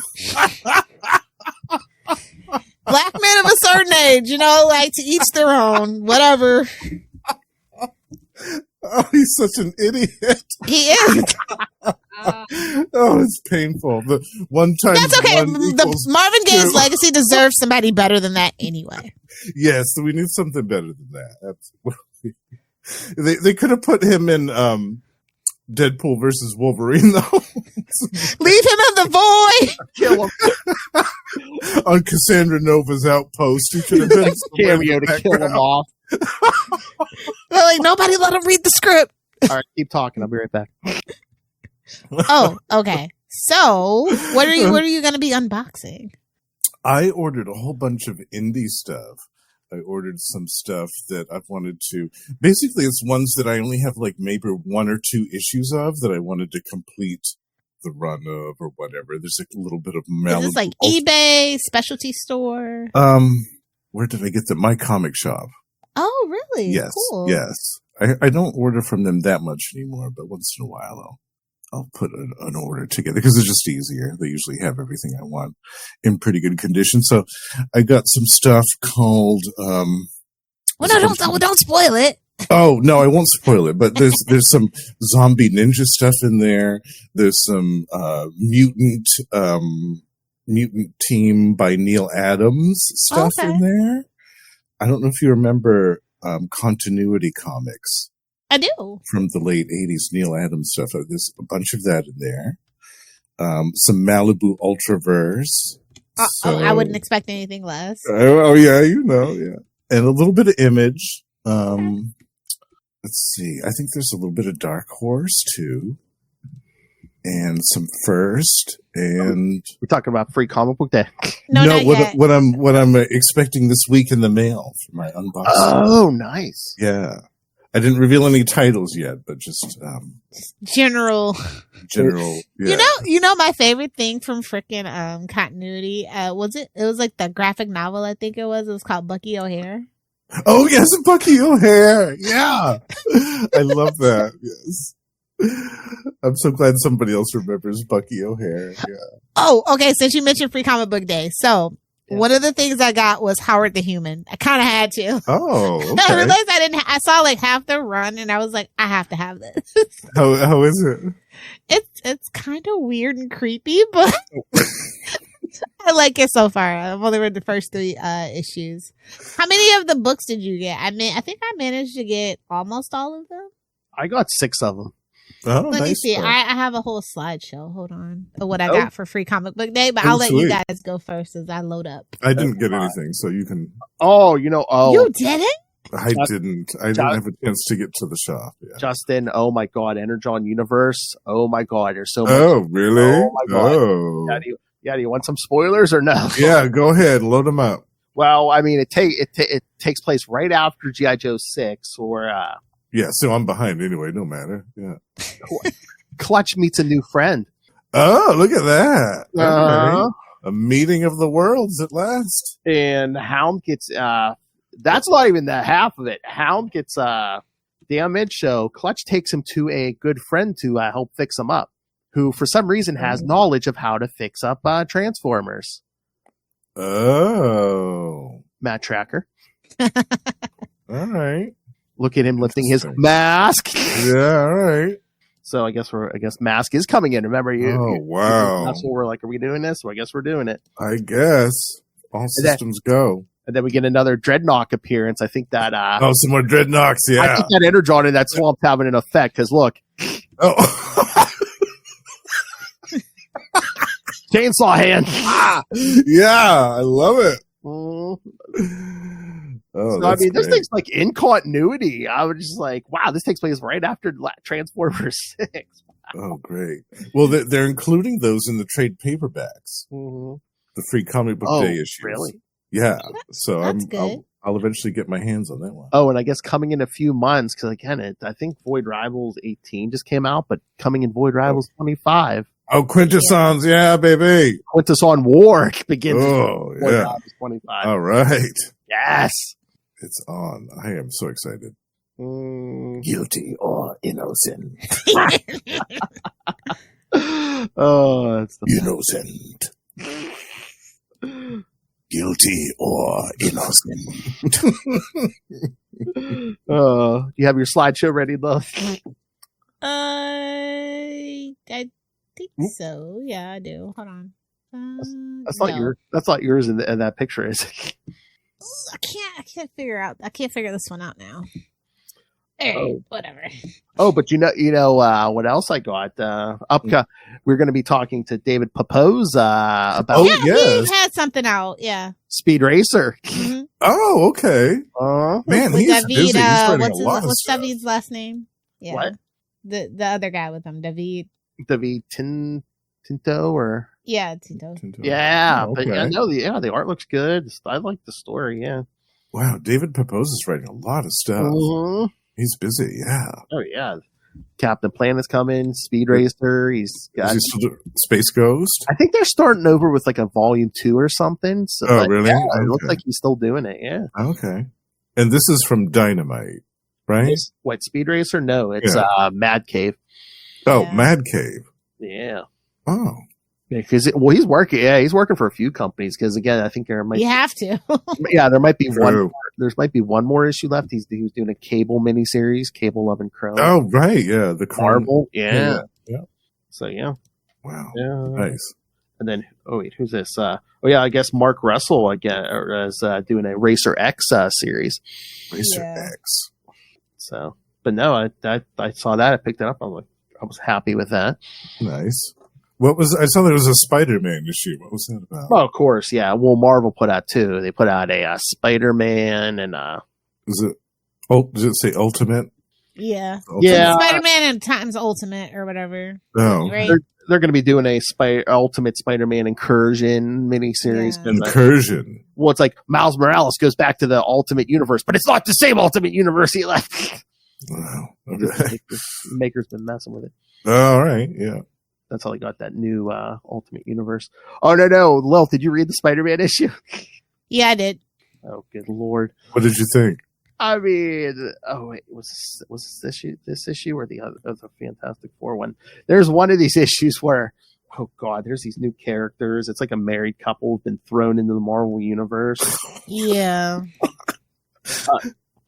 Black men of a certain age, like to each their own, whatever. Oh, he's such an idiot. He is. Oh, it's painful. The one time That's okay. equals Marvin Gaye's two. legacy deserves somebody better than that anyway. Yes, we need something better than that. Absolutely. They could have put him in Deadpool versus Wolverine, though. Leave him in the void. Kill him. On Cassandra Nova's outpost. He could have been Cameo to kill him off. They're like, nobody let him read the script. All right, keep talking. I'll be right back. Oh, okay. So, what are you going to be unboxing? I ordered a whole bunch of indie stuff. I ordered some stuff that I've wanted to. Basically, it's ones that I only have like maybe 1 or 2 issues of that I wanted to complete the run of or whatever. There's like a little bit of Malibu. Is this like eBay, specialty store? Where did I get them? My comic shop. Oh, really? Yes, Cool. yes. I don't order from them that much anymore, but once in a while I'll put an order together because it's just easier. They usually have everything I want in pretty good condition. So I got some stuff called. Well, no, don't spoil it. Oh no, I won't spoil it. But there's some zombie ninja stuff in there. There's some mutant team by Neil Adams stuff in there. I don't know if you remember Continuity Comics. I do. From the late 80s, Neil Adams stuff. There's a bunch of that in there. Some Malibu Ultraverse. I wouldn't expect anything less. Oh, yeah, yeah. And a little bit of Image. Let's see. I think there's a little bit of Dark Horse, too. And some First. And we're talking about Free Comic Book Day. No, what I'm expecting this week in the mail for my unboxing. Oh, nice. Yeah. I didn't reveal any titles yet, but just general. Yeah. You know my favorite thing from frickin' Continuity was it? It was like the graphic novel. I think it was. It was called Bucky O'Hare. Oh yes, Bucky O'Hare. Yeah, I love that. Yes, I'm so glad somebody else remembers Bucky O'Hare. Yeah. Oh, okay. Since you mentioned Free Comic Book Day, so. Yeah. One of the things I got was Howard the Human. I kind of had to. Oh, okay. I realized I saw like half the run, and I was like, I have to have this. How is it? It's kind of weird and creepy, but I like it so far. I've only read the first 3 issues. How many of the books did you get? I think I managed to get almost all of them. I got 6 of them. Oh, Let me see. I have a whole slideshow. Hold on. Of what I got for Free Comic Book Day, but I'll let you guys go first as I load up. I didn't get anything, so you can. Oh. You didn't? I didn't have a chance to get to the shop. Yeah. Justin, oh my God, Energon Universe. Oh my God, there's so much. Oh, really? Oh my God. Oh. Yeah, do you want some spoilers or no? Yeah, go ahead, load them up. Well, I mean, it takes place right after G.I. Joe 6, or yeah, so I'm behind anyway. No matter. Yeah. Clutch meets a new friend. Oh, look at that! Okay. A meeting of the worlds at last. And Hound gets that's not even the half of it. Hound gets damage. So Clutch takes him to a good friend to help fix him up, who for some reason has knowledge of how to fix up Transformers. Oh, Matt Tracker. All right. Look at him lifting his mask. Yeah, all right. So I guess Mask is coming in. Remember you? Wow. That's what we're like. Are we doing this? Well, I guess we're doing it. I guess all systems go. And then we get another Dreadnought appearance. I think that. Some more Dreadnoughts. Yeah. I think that Energon in that swamp's having an effect. Because look. Oh. Chainsaw hand. Yeah, I love it. Oh, so, I mean, this thing's like in continuity. I was just like, wow, this takes place right after Transformers 6. Wow. Oh, great. Well, they're including those in the trade paperbacks. Mm-hmm. The Free Comic Book Day issues. Really? Yeah. So good. I'll eventually get my hands on that one. Oh, and I guess coming in a few months, because again, I think Void Rivals 18 just came out, but coming in Void Rivals 25. Oh, Quintessons, yeah, baby. Quintesson War begins. Oh, Void yeah. Rivals 25. All right. Yes. It's on. I am so excited. Guilty or innocent. Oh, that's the innocent. Guilty or innocent. You have your slideshow ready, love? I think so. Yeah, I do. Hold on. That's not yours in that picture, is it? I can't figure this one out now. Whatever. Oh, but you know what else I got? We're going to be talking to David Papose about. He had something out. Yeah, Speed Racer. Mm-hmm. Oh, okay. Man, he's David, busy. He's writing a lot of what's stuff. David's last name? Yeah, What? The other guy with him, David Tinto or Tito. yeah, Oh, but okay. the art looks good. I like the story. Yeah. Wow, David Papose is writing a lot of stuff. Mhm. He's busy, yeah. Oh yeah, Captain Planet's coming. Speed Racer. He's got. Is he still doing Space Ghost? I think they're starting over with like a volume 2 or something. So, Oh, really? Yeah, it looks Okay. like he's still doing it. Yeah. Okay. And this is from Dynamite, right? What, Speed Racer? No, it's Mad Cave. Oh, Yeah. Mad Cave. Yeah. Oh. Because he's working. Yeah, he's working for a few companies. Because again, I think there might. You have to. Yeah, there might be one. True. There might be one more issue left. He was doing a Cable miniseries, Cable Love and Crow. Oh, right. Yeah. The Marvel. Yeah. Yeah. So yeah. Wow. Yeah. Nice. And then, who's this? I guess Mark Russell again is doing a Racer X series. Racer Yeah. X. So, but no, I saw that. I picked it up. I was happy with that. Nice. I saw there was a Spider-Man issue. What was that about? Oh, of course, yeah. Well, Marvel put out 2. They put out a Spider-Man and Does it say Ultimate? Yeah. Yeah. Spider-Man and Times Ultimate or whatever. Oh. Right? they're going to be doing a Ultimate Spider-Man Incursion miniseries. Yeah. Incursion. Well, it's like Miles Morales goes back to the Ultimate Universe, but it's not the same Ultimate Universe he left. Wow. Okay. Maker's been messing with it. All right. Yeah. That's how they got that new Ultimate Universe. Oh, no. Lilith, did you read the Spider-Man issue? Yeah, I did. Oh, good Lord. What did you think? I mean, was this issue or the Fantastic Four one? There's one of these issues where, oh God, there's these new characters. It's like a married couple who've been thrown into the Marvel universe. Yeah.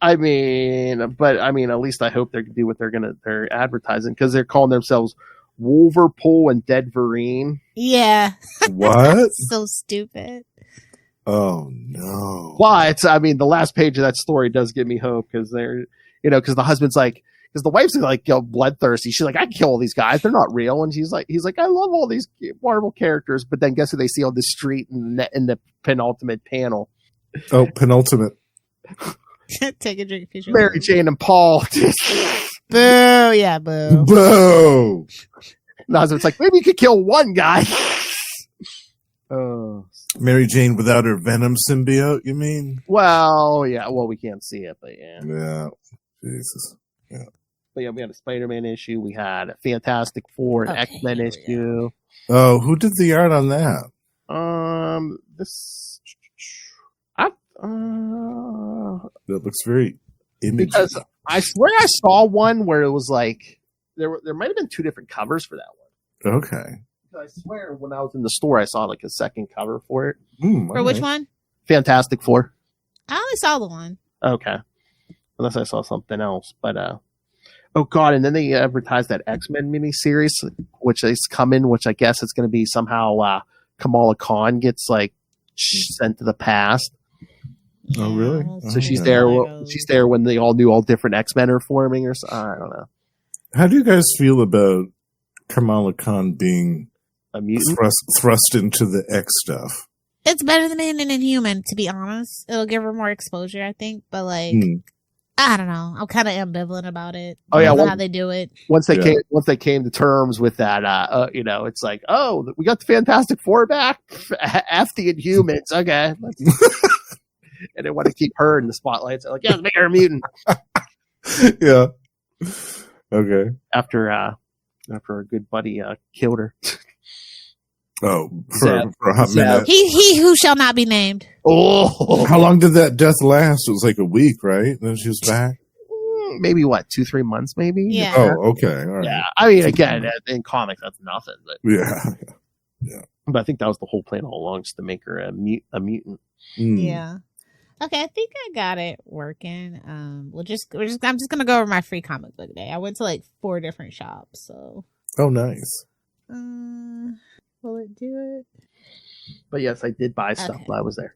At least I hope they do what they're advertising, because they're calling themselves Wolverpool and Deadverine. Yeah. What? So stupid. Oh no! But the last page of that story does give me hope, because because the husband's like, because the wife's like bloodthirsty. She's like, I can kill all these guys; they're not real. And he's like, I love all these Marvel characters. But then guess who they see on the street in the penultimate panel? Oh, penultimate. Take a drink, Fisher. Mary Jane and Paul. Boo! Yeah, boo. Boo! And the husband's like, maybe you could kill one guy. Mary Jane without her Venom symbiote, you mean? Well, yeah. Well, we can't see it, but yeah. Yeah. Jesus. Yeah. But yeah, we had a Spider-Man issue. We had a Fantastic Four, an X-Men issue. Oh, who did the art on that? That looks very imagey. Because I swear I saw one where it was like there might have been 2 different covers for that one. Okay. I swear when I was in the store I saw like a second cover for it. For which one? Fantastic Four. I only saw the one. Okay. Unless I saw something else. But oh God, and then they advertised that X-Men miniseries, which is coming, which I guess it's gonna be somehow Kamala Khan gets like sent to the past. Oh, really? So she's Okay. there. She's there when they all knew all different X-Men are forming, or so, I don't know. How do you guys feel about Kamala Khan being A mutant. thrust into the X stuff? It's better than being an Inhuman, to be honest. It'll give her more exposure, I think. But like, I don't know. I'm kind of ambivalent about it. Oh, yeah, I don't know well- how they do it. Once they came to terms with that, it's like, oh, we got the Fantastic Four back. F the Inhumans, okay. And they want to keep her in the spotlight. So like, yeah, let's make her a mutant. Yeah. Okay. After our good buddy killed her. Oh, Zeb. for a hot Zeb. minute. He who shall not be named. Oh, How long did that death last? It was like a week, right? Then she was back. maybe what, 2-3 months, maybe. Yeah. Oh, okay. All right. Yeah. I mean, again, in comics, that's nothing. But Yeah. I think that was the whole plan all along, is to make her a mutant. Mm. Yeah. Okay, I think I got it working. I'm just gonna go over my free comic book day. I went to like 4 different shops, so. Oh, nice. Will it do it? But yes, I did buy stuff while I was there.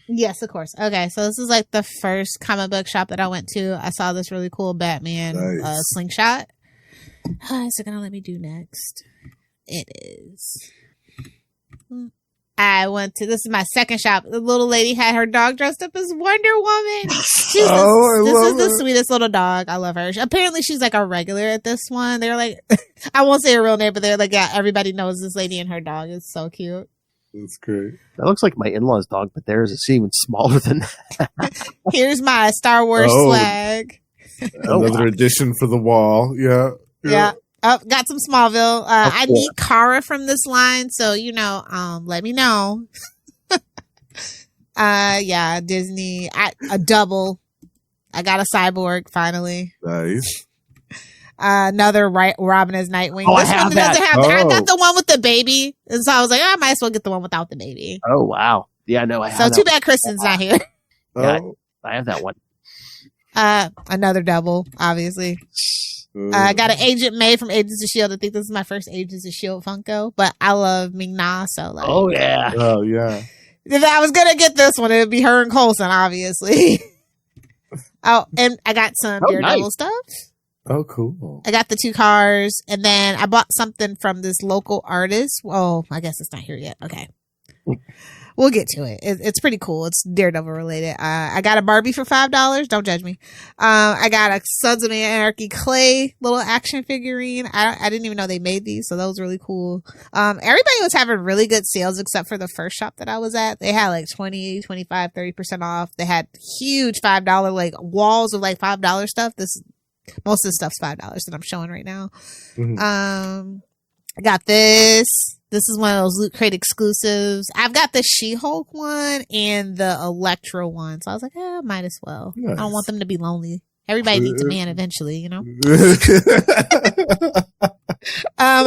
Yes, of course. Okay, so this is like the first comic book shop that I went to. I saw this really cool Batman slingshot. Is it gonna let me do next? It is. I went to, this is my second shop. The little lady had her dog dressed up as Wonder Woman. This is the sweetest little dog. I love her. Apparently she's like a regular at this one. They're like, I won't say her real name, but they're like, yeah, everybody knows this lady and her dog. It's so cute. That's great. That looks like my in-laws' dog, but theirs is even smaller than that. Here's my Star Wars swag. Another addition for the wall. Yeah. Oh, got some Smallville. I need Kara from this line, so let me know. Yeah, Disney. A double. I got a Cyborg finally. Nice. Another Robin as Nightwing. Oh, this one doesn't have. I got the Oh. one with the baby, and so I was like, I might as well get the one without the baby. Oh wow. Yeah, no, I have. So too bad Kristen's not here. Yeah, I have that one. Another double, obviously. I got an Agent May from Agents of S.H.I.E.L.D. I think this is my first Agents of S.H.I.E.L.D. Funko, but I love Ming-Na, so like. Oh yeah. Oh yeah. If I was gonna get this one, it would be her and Coulson, obviously. Oh, and I got some Daredevil stuff. Oh, cool. I got the 2 cars, and then I bought something from this local artist. Oh, I guess it's not here yet. Okay. We'll get to it. It's pretty cool. It's Daredevil related. I got a Barbie for $5. Don't judge me. I got a Sons of Anarchy clay little action figurine. I didn't even know they made these, so that was really cool. Everybody was having really good sales except for the first shop that I was at. They had like 20, 25, 30% off. They had huge $5 like walls of like $5 stuff. Most of the stuff's $5 that I'm showing right now. Mm-hmm. I got this. This is one of those Loot Crate exclusives. I've got the She-Hulk one and the Electra one. So I was like, might as well. Nice. I don't want them to be lonely. Everybody needs a man eventually, I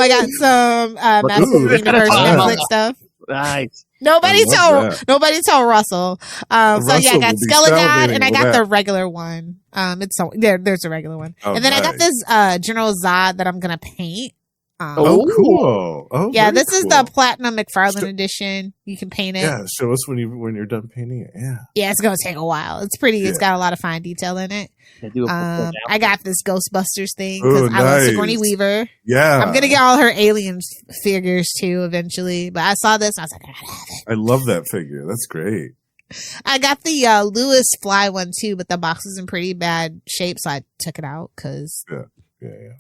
got some Master Universe Netflix stuff. Nice. Nobody tell Russell. So yeah, I got Skeleton and I got the regular one. There's a regular one. Oh, and then I got this General Zod that I'm gonna paint. Cool. Oh, yeah, this is the Platinum McFarlane edition. You can paint it. Yeah, show us when you're done painting it. Yeah, it's gonna take a while. It's pretty. Yeah. It's got a lot of fine detail in it. I got this Ghostbusters thing because I love Sigourney Weaver. Yeah, I'm gonna get all her Aliens figures too eventually. But I saw this and I was like, I gotta have it. I love that figure. That's great. I got the Lewis Fly one too, but the box is in pretty bad shape, so I took it out because. Yeah.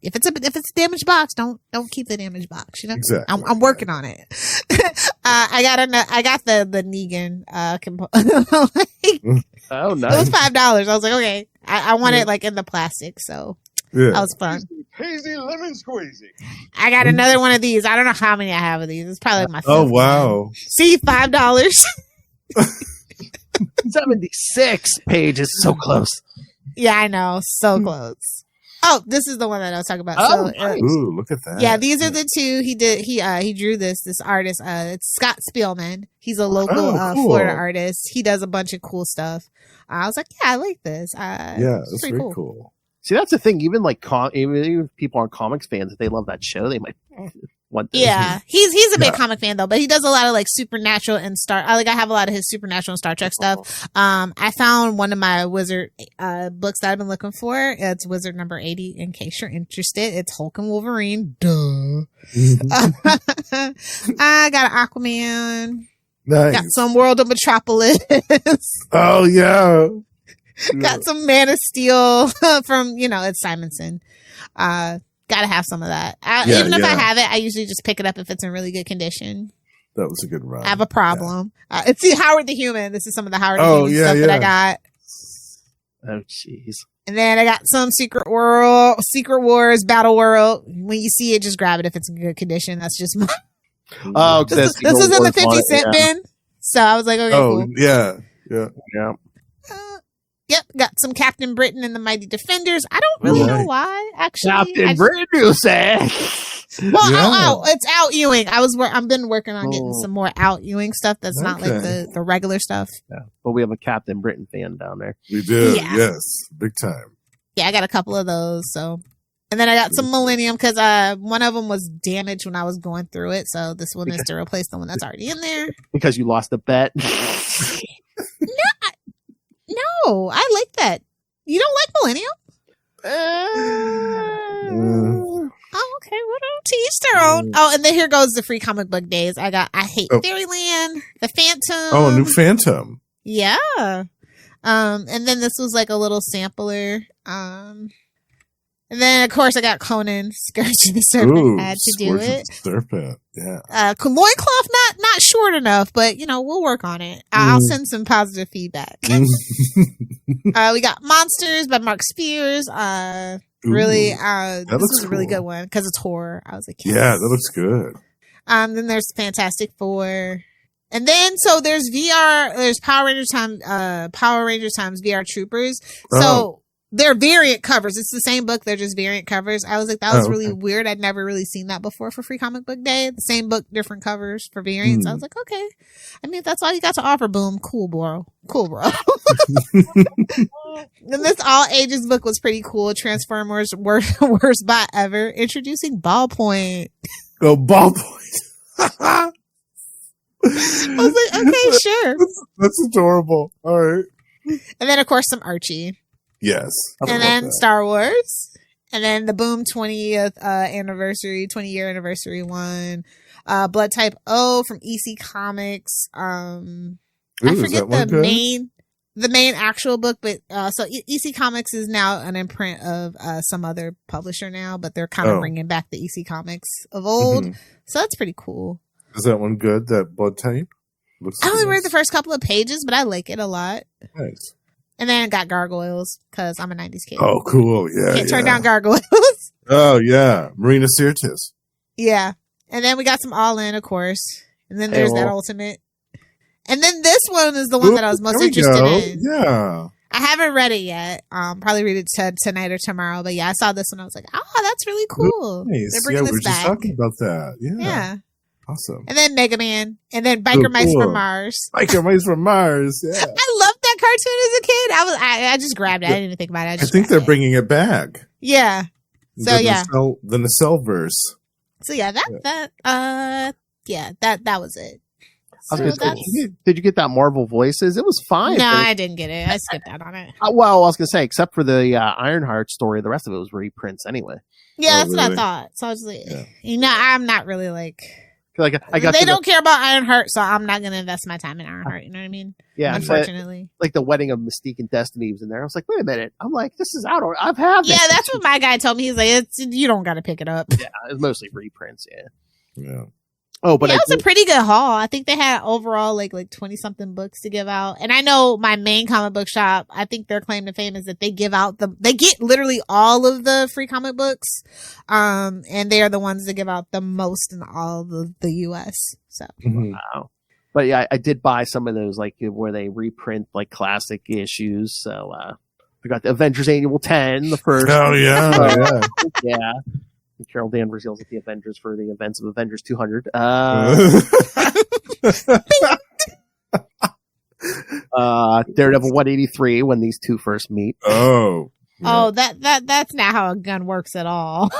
If it's a damaged box, don't keep the damaged box. Exactly. I'm working on it. I got the Negan oh, nice. It was $5. I was like, okay, I want it like in the plastic, so that was fun. Crazy lemon squeezy. I got another one of these. I don't know how many I have of these. It's probably like my favorite. Oh wow! One. See, $5. 76 pages, so close. Yeah, I know, so close. Oh, this is the one that I was talking about. Oh, nice. Ooh, look at that. Yeah, these are the 2. He drew this artist. It's Scott Spielman. He's a local cool. Florida artist. He does a bunch of cool stuff. I was like, yeah, I like this. That's very cool. See, that's the thing. Even like even if people aren't comics fans, if they love that show, they might want this. Yeah, he's a big comic fan though, but he does a lot of like Supernatural and I have a lot of his Supernatural and Star Trek stuff. I found one of my Wizard books that I've been looking for. It's Wizard number 80. In case you're interested, it's Hulk and Wolverine. Duh. I got an Aquaman. Nice. Got some World of Metropolis. Oh yeah. Got some Man of Steel from it's Simonson. Gotta have some of that. Even if I have it, I usually just pick it up if it's in really good condition. That was a good run. I have a problem. It's the Howard the Human. This is some of the Howard the Human stuff that I got. Oh, jeez. And then I got some Secret Wars, Battle World. When you see it, just grab it if it's in good condition. That's just my. Oh, this is in the 50-cent bin. So I was like, okay, cool. Yeah. Yep, got some Captain Britain and the Mighty Defenders. I don't really know why, actually. Captain Britain, you say? Well, it's out Ewing. I've been working on getting some more out Ewing stuff that's not like the regular stuff. Yeah, but we have a Captain Britain fan down there. We do, yes, big time. Yeah, I got a couple of those. So, and then I got some Millennium because one of them was damaged when I was going through it. So this one is to replace the one that's already in there. Because you lost a bet. No, I like that. You don't like Millennium? Oh, okay. What to each their own. Oh, and then here goes the free comic book days. I hate Fairyland, the Phantom. Oh, a new Phantom. Yeah. And then this was like a little sampler. And then of course I got Conan, Scourge of the Serpent. Had to do it. Serpent, yeah. Loincloth not short enough, but we'll work on it. I'll send some positive feedback. We got Monsters by Mark Spears. Really, this was a really good one because it's horror. I was like, yes. Yeah, that looks good. Then there's Fantastic Four, and then so there's VR. There's Power Rangers times VR Troopers. So they're variant covers. It's the same book. They're just variant covers. I was like, that was really weird. I'd never really seen that before for Free Comic Book Day. The same book, different covers for variants. I was like, okay. I mean, if that's all you got to offer, boom, cool, bro. And this all ages book was pretty cool. Transformers worst bot ever. Introducing Ballpoint. Oh, Ballpoint. I was like, okay, sure. That's adorable. All right. And then of course some Archie. Yes. And then Star Wars. And then the Boom 20th anniversary, 20-year anniversary one. Blood Type O from EC Comics. I forget the main actual book, but so EC Comics is now an imprint of some other publisher now, but they're kind of bringing back the EC Comics of old. Mm-hmm. So that's pretty cool. Is that one good? That Blood Type? I only read the first couple of pages, but I like it a lot. Nice. And then I got Gargoyles because I'm a 90s kid. Oh, cool. Yeah. Can't turn down Gargoyles. Oh, yeah. Marina Sirtis. Yeah. And then we got some All In, of course. And then there's that Ultimate. And then this one is the one that I was most interested in. Yeah. I haven't read it yet. Probably read it tonight or tomorrow. But yeah, I saw this one. I was like, that's really cool. Nice. They're bringing this back. Just talking about that. Yeah. Awesome. And then Mega Man. And then Biker Mice from Mars. Biker Mice from Mars. Yeah. I loved that cartoon as a kid. I just grabbed it. I didn't even think about it. I think they're bringing it back. Yeah. So the Nacelle-verse. So yeah, that was it. Did you get that Marvel Voices? It was fine. No, I didn't get it. I skipped out on it. Well, I was gonna say, except for the Ironheart story, the rest of it was reprints anyway. Yeah, that's what I thought. So I was like, I'm not really like I got. They don't care about Ironheart, so I'm not gonna invest my time in Ironheart. You know what I mean? Yeah. Unfortunately, like the Wedding of Mystique and Destiny was in there. I was like, wait a minute. I'm like, this is out. I've had this. Yeah, that's what my guy told me. He's like, you don't got to pick it up. Yeah, it's mostly reprints. Yeah. Yeah. Oh, but it was a pretty good haul. I think they had overall like 20 something books to give out. And I know my main comic book shop, I think their claim to fame is that they get literally all of the free comic books. And they are the ones that give out the most in all of the US. So, wow. But yeah, I did buy some of those, like where they reprint like classic issues. So, I got the Avengers Annual 10, the first. Oh yeah. Yeah. Carol Danvers yells at the Avengers for the events of Avengers 200. Daredevil 183 when these two first meet. Oh. Yeah. Oh, that's not how a gun works at all.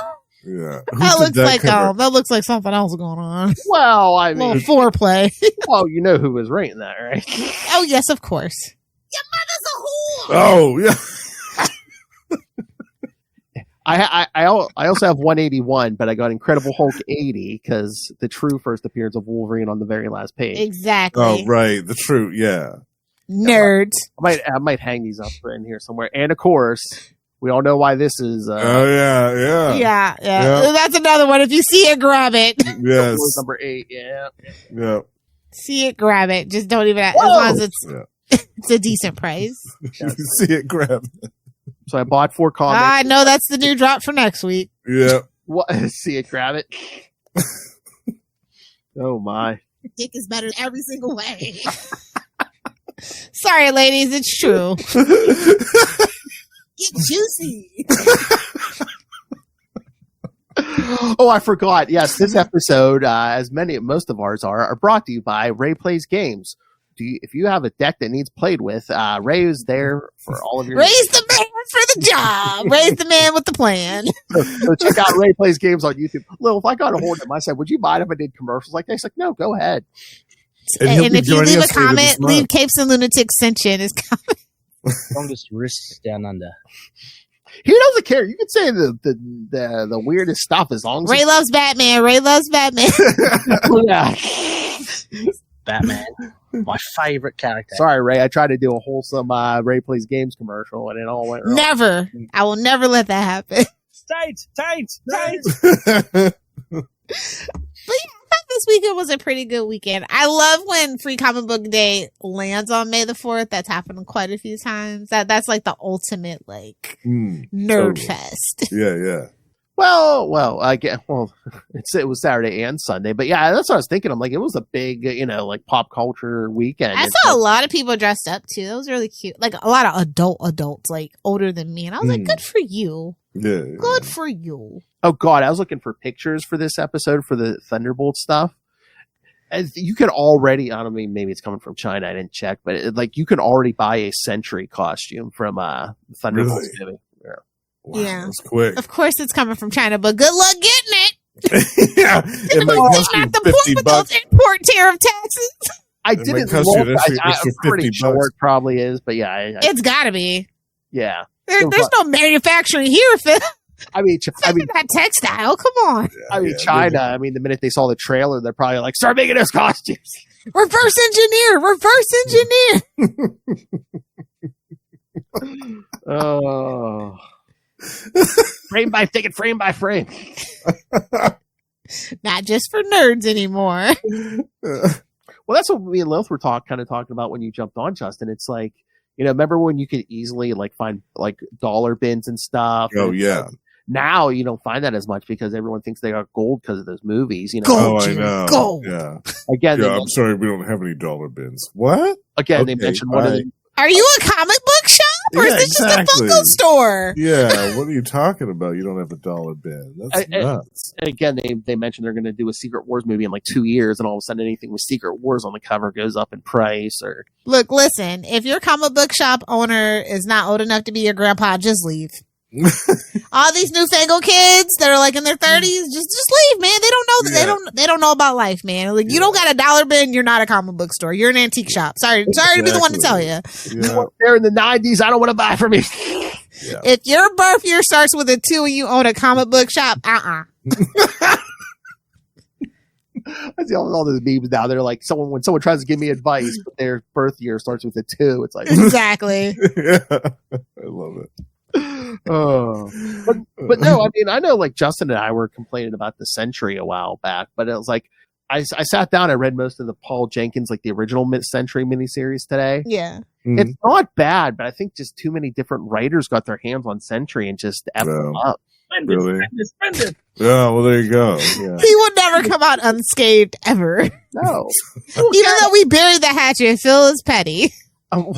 Yeah. That looks like something else going on. Well, I mean, foreplay. Well, you know who was writing that, right? Oh yes, of course. Your mother's a whore. Oh yeah. I also have 181, but I got Incredible Hulk 80 because the true first appearance of Wolverine on the very last page. Exactly. Oh right, the true, yeah. Nerds. I might hang these up in here somewhere, and of course, we all know why this is. Yeah. That's another one. If you see it, grab it. Yes. Number 8. Yeah. See it, grab it. Just don't even. As long as it's a decent price. See it, grab it. So I bought 4 comics. I know that's the new drop for next week. Yeah. What? See it, grab it. Oh my. Dick is better every single way. Sorry, ladies, it's true. Get juicy. Oh, I forgot. Yes, this episode, as most of ours are brought to you by Ray Plays Games. If you have a deck that needs played with, Ray is there for all of your. Ray's the man for the job. Ray's the man with the plan. So check out Ray Plays Games on YouTube. Lil, if I got a hold of him, I said, would you mind if I did commercials like this? He's like, no, go ahead. And if you leave a comment, leave Capes and Lunatics sent you in his comment. Longest wrists down under. He doesn't care. You can say the weirdest stuff as long as Ray loves Batman. Ray loves Batman. Yeah. Batman, my favorite character. Sorry, Ray. I tried to do a wholesome Ray Plays Games commercial, and it all went wrong. Never. I will never let that happen. Tight. But yeah, I thought this weekend was a pretty good weekend. I love when Free Comic Book Day lands on May the 4th. That's happened quite a few times. That's like the ultimate nerd fest. Yeah. Well, it was Saturday and Sunday, but yeah, that's what I was thinking. I'm like, it was a big, pop culture weekend. I saw a lot of people dressed up too. That was really cute. Like a lot of adults, like older than me, and I was like, good for you. Yeah. Good for you. Oh God, I was looking for pictures for this episode for the Thunderbolts stuff. As you could already, I don't mean maybe it's coming from China. I didn't check, but you can already buy a Sentry costume from Thunderbolts movie. Yeah. Wow, Yeah. that's quick. Of course, it's coming from China, but good luck getting it. Yeah, it might cost you Not the point $50. with those import tariff taxes. I It didn't might cost you look. an I'm extra pretty $50. sure it probably is, but yeah, It's got to be. yeah. There's no manufacturing here, Phil. I mean, That textile. Come on. China. I mean, the minute they saw the trailer, they're probably like, "Start making us costumes." Reverse engineer. Oh, frame by frame. Not just for nerds anymore. Well, that's what me and Lilith were talking about when you jumped on, Justin. It's like, remember when you could easily find dollar bins and stuff? Oh, and yeah. Now you don't find that as much because everyone thinks they got gold because of those movies. Gold, I know. gold. Yeah. Again, I'm sorry, we don't have any dollar bins. What? Again, Okay, they mentioned one of the. Are you a comic book shop? Or is this just a Funko store? Yeah, what are you talking about? You don't have a dollar bin. That's nuts. And again, they mentioned they're going to do a Secret Wars movie in 2 years, and all of a sudden anything with Secret Wars on the cover goes up in price. Or Look, listen, if your comic book shop owner is not old enough to be your grandpa, just leave. All these newfangled kids that are in their 30s, just leave, man. They don't know that they don't know about life, man. You don't got a dollar bin, you're not a comic book store. You're an antique shop. Sorry to be the one to tell you. Yeah. They're in the 90s. I don't want to buy from you. Yeah. If your birth year starts with a 2 and you own a comic book shop, I see all those memes now. They're like, when someone tries to give me advice, but their birth year starts with a 2, it's like Exactly. Yeah. I love it. Oh, but no, I mean, I know Justin and I were complaining about the Sentry a while back, but it was I sat down, I read most of the Paul Jenkins, the original Sentry miniseries today. Yeah. It's not bad, but I think just too many different writers got their hands on Sentry and just effed them up. Really? Yeah, well, there you go. Yeah. He will never come out unscathed ever. No. Even though we buried the hatchet, Phil is petty. But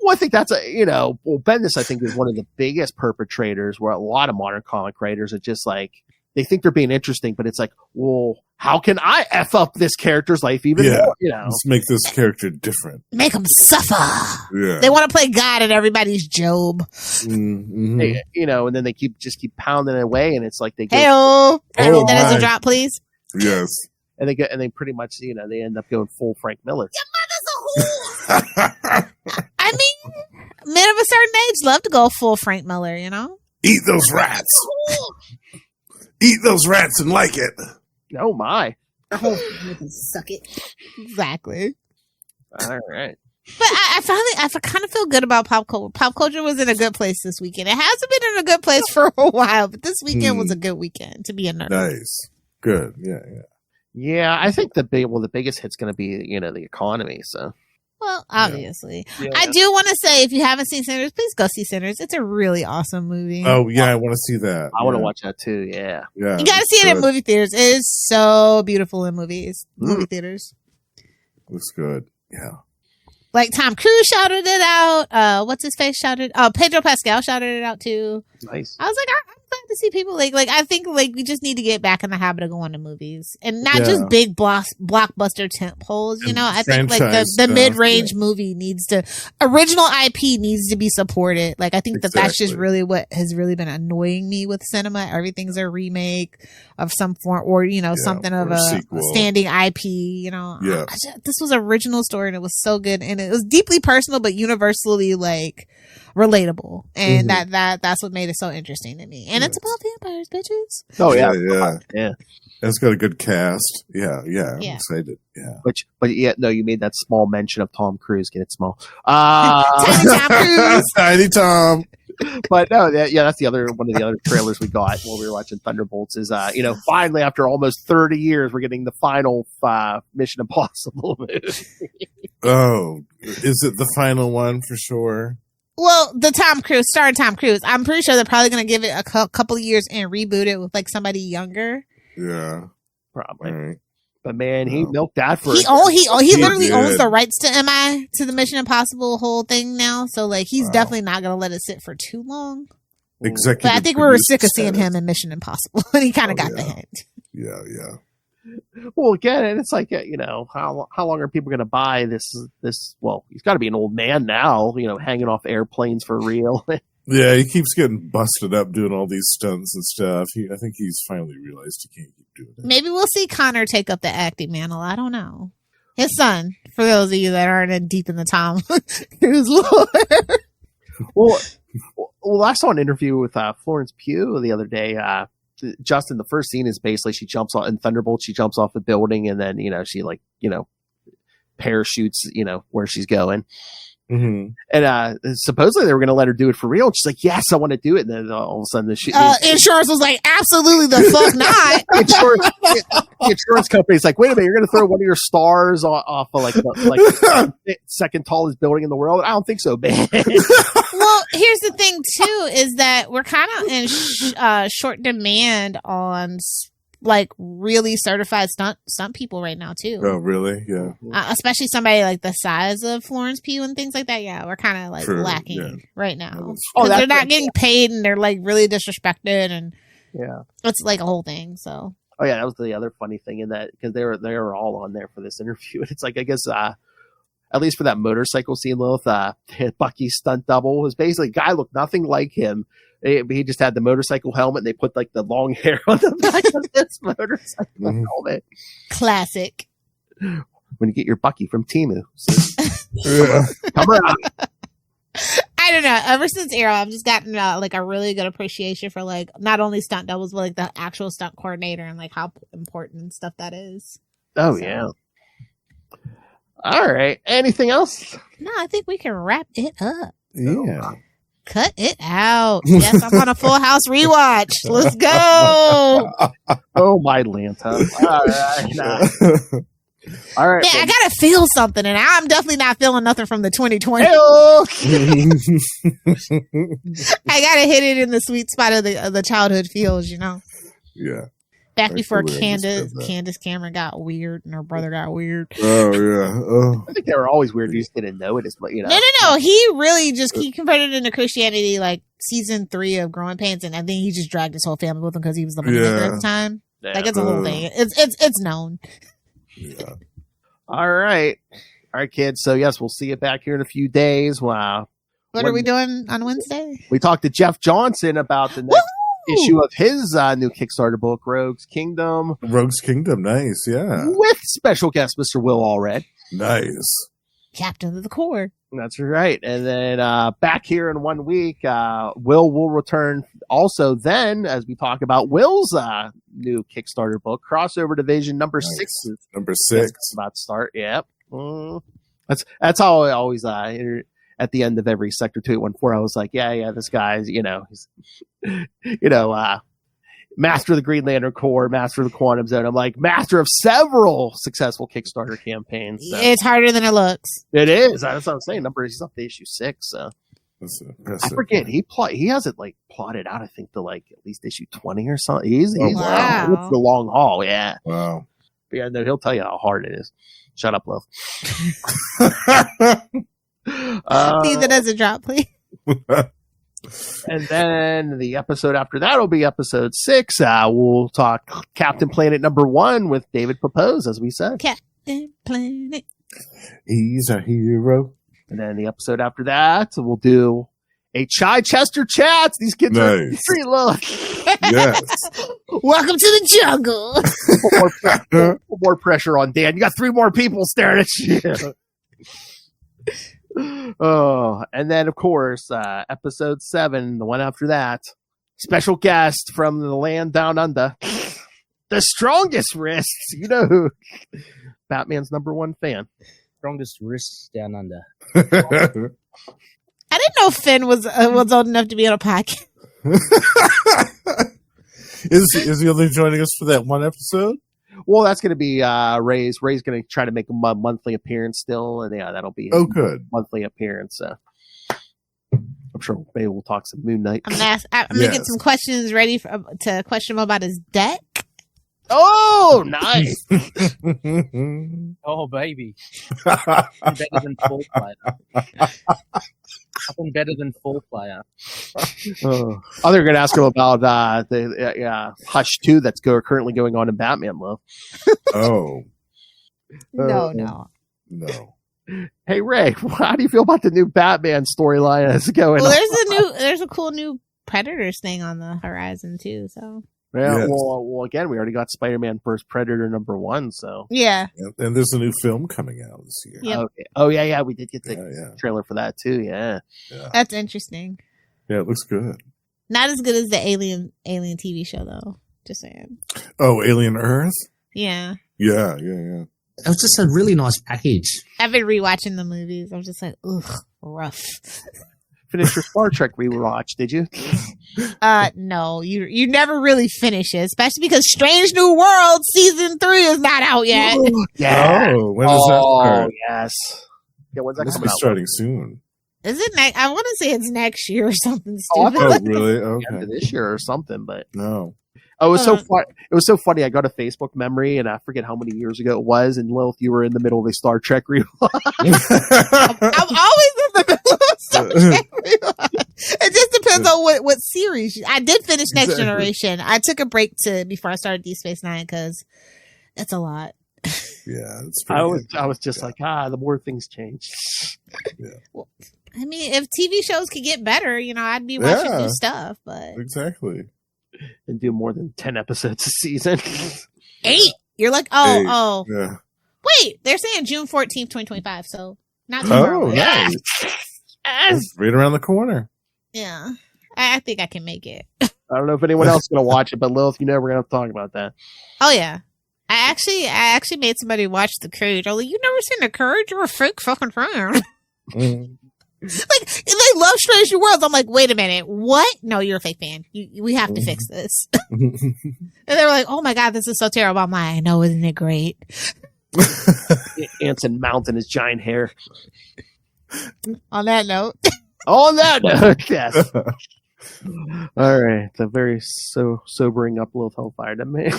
well, I think that's Bendis, I think, is one of the biggest perpetrators where a lot of modern comic writers are just they think they're being interesting, but it's well, how can I F up this character's life even more? Let's make this character different. Make them suffer. Yeah. They want to play God and everybody's Job. Mm-hmm. And then they keep pounding it away, and it's they go, Hey-oh. Oh, That is my. a drop, please. Yes. and they pretty much they end up going full Frank Miller. I mean, men of a certain age love to go full Frank Miller, Eat those rats. Eat those rats and like it. Oh my! Suck it. Exactly. All right. But I kind of feel good about pop culture. Pop culture was in a good place this weekend. It hasn't been in a good place for a while, but this weekend was a good weekend to be a nerd. Nice. Good. Yeah. Yeah, I think the biggest hit's going to be the economy. So. Well, obviously. Yeah. I do want to say, if you haven't seen Sinners, please go see Sinners. It's a really awesome movie. Oh, yeah, I want to see that. I want to watch that too. Yeah. Yeah. You got to see it in movie theaters. It is so beautiful in movie theaters. Looks good. Yeah. Like Tom Cruise shouted it out. What's his face shouted? Pedro Pascal shouted it out too. Nice. I was like, I'm glad to see people like I think like we just need to get back in the habit of going to movies and not just big blockbuster tent poles. You know, I think like the mid range movie needs to original IP needs to be supported. Like I think that's just really what has really been annoying me with cinema. Everything's a remake of some form or something of a standing IP. You know, this was an original story and it was so good and it was deeply personal but universally like relatable, and that's what made it so interesting to me. And it's about vampires, bitches. Oh yeah. It's got a good cast. I'm excited. Yeah, but you made that small mention of Tom Cruise. Get it small. Tiny Tom Cruise. Tiny Tom. But no, that's the other one of the other trailers we got while we were watching Thunderbolts. Is finally after almost 30 years, we're getting the final Mission Impossible movie. Oh, is it the final one for sure? Well, the Tom Cruise, starring Tom Cruise. I'm pretty sure they're probably going to give it a couple of years and reboot it with like somebody younger. Yeah, probably. Right. But man, he milked that for. He literally owns the rights to the Mission Impossible whole thing now. So like, he's definitely not going to let it sit for too long. Executive. But I think we were sick of seeing him in Mission Impossible, and he kind of got the hint. Yeah. Well, again, it's like how long are people going to buy this? Well, he's got to be an old man now, hanging off airplanes for real. Yeah, he keeps getting busted up doing all these stunts and stuff. I think he's finally realized he can't keep doing it. Maybe we'll see Connor take up the acting mantle. I don't know. His son, for those of you that aren't in deep in the Tom Cruise lore. Well, I saw an interview with Florence Pugh the other day. Justin, the first scene is basically she jumps off in Thunderbolts. She jumps off a building and then she parachutes where she's going. Mm-hmm. And supposedly they were going to let her do it for real. And she's like, "Yes, I want to do it." And then all of a sudden, the insurance was like, "Absolutely, the fuck not." the insurance company's like, "Wait a minute, you're going to throw one of your stars off of like the second tallest building in the world?" I don't think so, man. Well, here's the thing too: is that we're kind of in short demand on like really certified stunt people right now too. Oh, really? Yeah. Especially somebody like the size of Florence Pugh and things like that. Yeah, we're kind of like lacking right now. They're not getting paid and they're like really disrespected and it's like a whole thing. So. Oh yeah, that was the other funny thing in that because they were all on there for this interview. And it's like I guess at least for that motorcycle scene, Lilith, Bucky's stunt double was basically a guy looked nothing like him. He just had the motorcycle helmet and they put like the long hair on the back of this motorcycle helmet. Classic. When you get your Bucky from Temu. Come around. I don't know. Ever since Arrow, I've just gotten like a really good appreciation for like not only stunt doubles, but like the actual stunt coordinator and like how important and stuff that is. Oh, so. Yeah. All right. Anything else? No, I think we can wrap it up. Yeah. Cut it out. Yes, I'm on a Full House rewatch. Let's go. Oh, my Lanta. All right. All right. Yeah, I got to feel something, and I'm definitely not feeling nothing from the 2020. I got to hit it in the sweet spot of the childhood feels, Yeah. Back before Candace Cameron got weird and her brother got weird. Oh, yeah. Oh. I think they were always weird. You just didn't know it as much, No. He really he converted into Christianity like season 3 of Growing Pains, and I think he just dragged his whole family with him because he was the money maker at the time. Yeah. Like, it's a whole thing. It's known. Yeah. All right, kids. So, yes, we'll see you back here in a few days. Wow. What are we doing on Wednesday? We talked to Jeff Johnson about the next issue of his new Kickstarter book, Rogue's Kingdom. Rogue's Kingdom, nice, yeah. With special guest Mr. Will Allred. Nice. Captain of the Corps. That's right. And then back here in 1 week, will return also then as we talk about Will's new Kickstarter book, Crossover Division number 6. Number 6. About to start, yep. That's how I always at the end of every Sector 2814, I was like, yeah, this guy's, he's, master of the Green Lantern Corps, master of the Quantum Zone. I'm like, master of several successful Kickstarter campaigns. So. It's harder than it looks. It is. That's what I'm saying. He's up to issue 6. So. I forget. He has it like plotted out, I think, to like at least issue 20 or something. He's wow. It's the long haul. Yeah. Wow. Yeah, no, he'll tell you how hard it is. Shut up, love. Leave it as a drop, please. And then the episode after that will be episode 6. We'll talk Captain Planet #1 with David Papose, as we said. Captain Planet. He's a hero. And then the episode after that, we'll do a Chichester Chats. These kids are Nice. free look. Yes. Welcome to the jungle. more pressure on Dan. You got 3 more people staring at you. Oh, and then of course, episode 7, the one after that, special guest from the land down under, the strongest wrists. You know who? Batman's #1 fan. Strongest wrists down under. I didn't know Finn was old enough to be on a podcast. Is he only joining us for that one episode? Well, that's going to be Ray's. Ray's going to try to make a monthly appearance still, and yeah, that'll be his good monthly appearance. So I'm sure maybe we'll talk some Moon Knight. I'm gonna get some questions ready to question him about his deck. Oh, nice! Oh, baby. I'm better than full player. Nothing better than full player. Oh, they're going to ask him about the Hush 2 that's currently going on in Batman Love. Oh. No. Hey Ray, how do you feel about the new Batman storyline that's going on? Well, there's a cool new Predators thing on the horizon too. So Yeah, Yes. well, again, we already got Spider-Man vs. Predator #1, so. yeah. And there's a new film coming out this year. Yep. Okay. Oh, yeah, we did get the Yeah. trailer for that, too, yeah. That's interesting. Yeah, it looks good. Not as good as the Alien TV show though. Just saying. Oh, Alien Earth? Yeah. Yeah. It was just a really nice package. I've been rewatching the movies. I'm just like, ugh, rough. Finished your Star Trek rewatch, did you? No, you never really finish it, especially because Strange New World season 3 is not out yet. Yeah. Oh, when does that start? Yes. Yeah, when's that Must coming be out? starting soon. Is it next? I want to say it's next year or something Oh, I stupid. thought Oh, really? End Okay. of this year or something, but No. oh, it was so fun. It was so funny. I got a Facebook memory, and I forget how many years ago it was. And Lilith, you were in the middle of a Star Trek rewatch. I'm always in the middle of Star Trek rewatch. It just depends on what series. I did finish Next Exactly. Generation. I took a break before I started Deep Space Nine because it's a lot. Yeah, it's I pretty was just like, the more things change. I mean, if TV shows could get better, I'd be watching Yeah. new stuff. But Exactly. And do more than 10 episodes a season. 8, you're like, Hey, oh. Yeah. Wait, they're saying June 14th, 2025. So not too far Oh, away. nice. Yes. It's right around the corner. Yeah, I think I can make it. I don't know if anyone else is going to watch it, but Lilith, we're going to have to talk about that. Oh yeah, I actually made somebody watch The Courage. I'm like, you never seen The Courage? You're a fake fucking fan. Mm. Like, they love Strange New Worlds. I'm like, wait a minute, what? No, you're a fake fan. We have to fix this. And they were like, oh my god, this is so terrible. I'm like, I know, isn't it great? Anson Mount and his giant hair. On that note, On that note, yes. All right. It's a very sobering up Lilith Hellfire to me.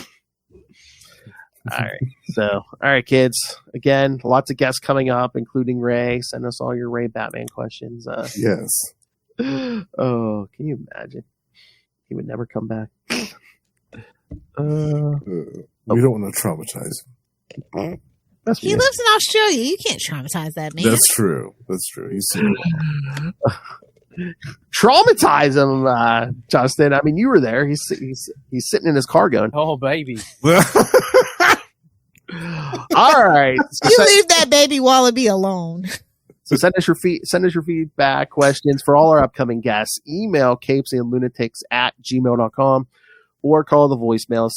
All right. So, all right, kids. Again, lots of guests coming up, including Ray. Send us all your Ray Batman questions. Yes. Oh, can you imagine? He would never come back. We don't want to traumatize him. That's he lives in Australia. You can't traumatize that man. That's true. He's traumatize him, Justin. I mean, you were there. He's sitting in his car going, Oh, baby. all right. You leave that baby wallaby alone. So send us your feedback, questions for all our upcoming guests. Email CapesandLunatics@gmail.com or call the voicemail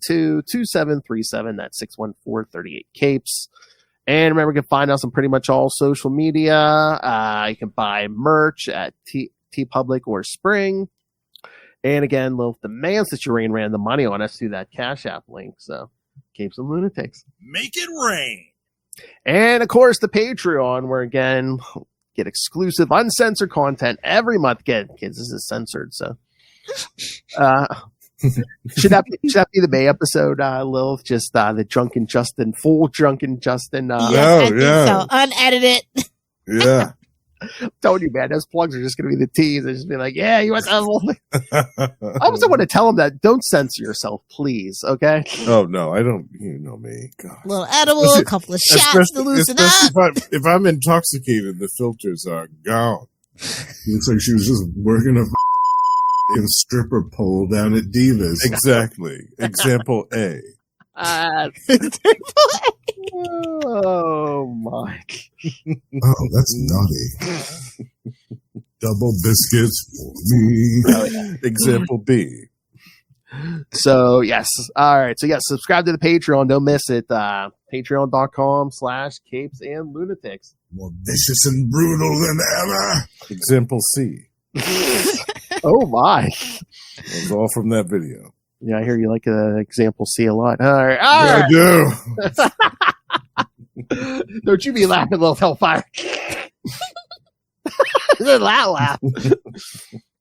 614-382-2737. That's 614-38-CAPES. And remember, you can find us on pretty much all social media. You can buy merch at TeePublic or Spring. And again, Lilith demands that you ran the money on us through that Cash App link. So, Capes and Lunatics. Make it rain. And of course, the Patreon, where again, get exclusive, uncensored content every month. Kids, this is censored, so Should that be the May episode, Lilith? Just the drunken Justin, full drunken Justin. I think so. Unedited. Yeah. I'm telling you, man, those plugs are just going to be the tease. They're just be like, yeah, you want that? I also want to tell them that don't censor yourself, please. Okay. Oh no, I don't. You know me. God. A little edible, a couple of shots to loosen up. If I'm intoxicated, the filters are gone. It looks like she was just working a stripper pole down at Divas. Exactly. Example A. Oh my! Oh, that's naughty. Double biscuits for me. Oh, yeah. Example B. So yes, all right. So yes, subscribe to the Patreon. Don't miss it. Patreon.com/CapesandLunatics. More vicious and brutal than ever. Example C. Oh my! That was all from that video. Yeah, I hear you like example C a lot. All right, I do. Don't you be laughing, little hellfire. That laugh.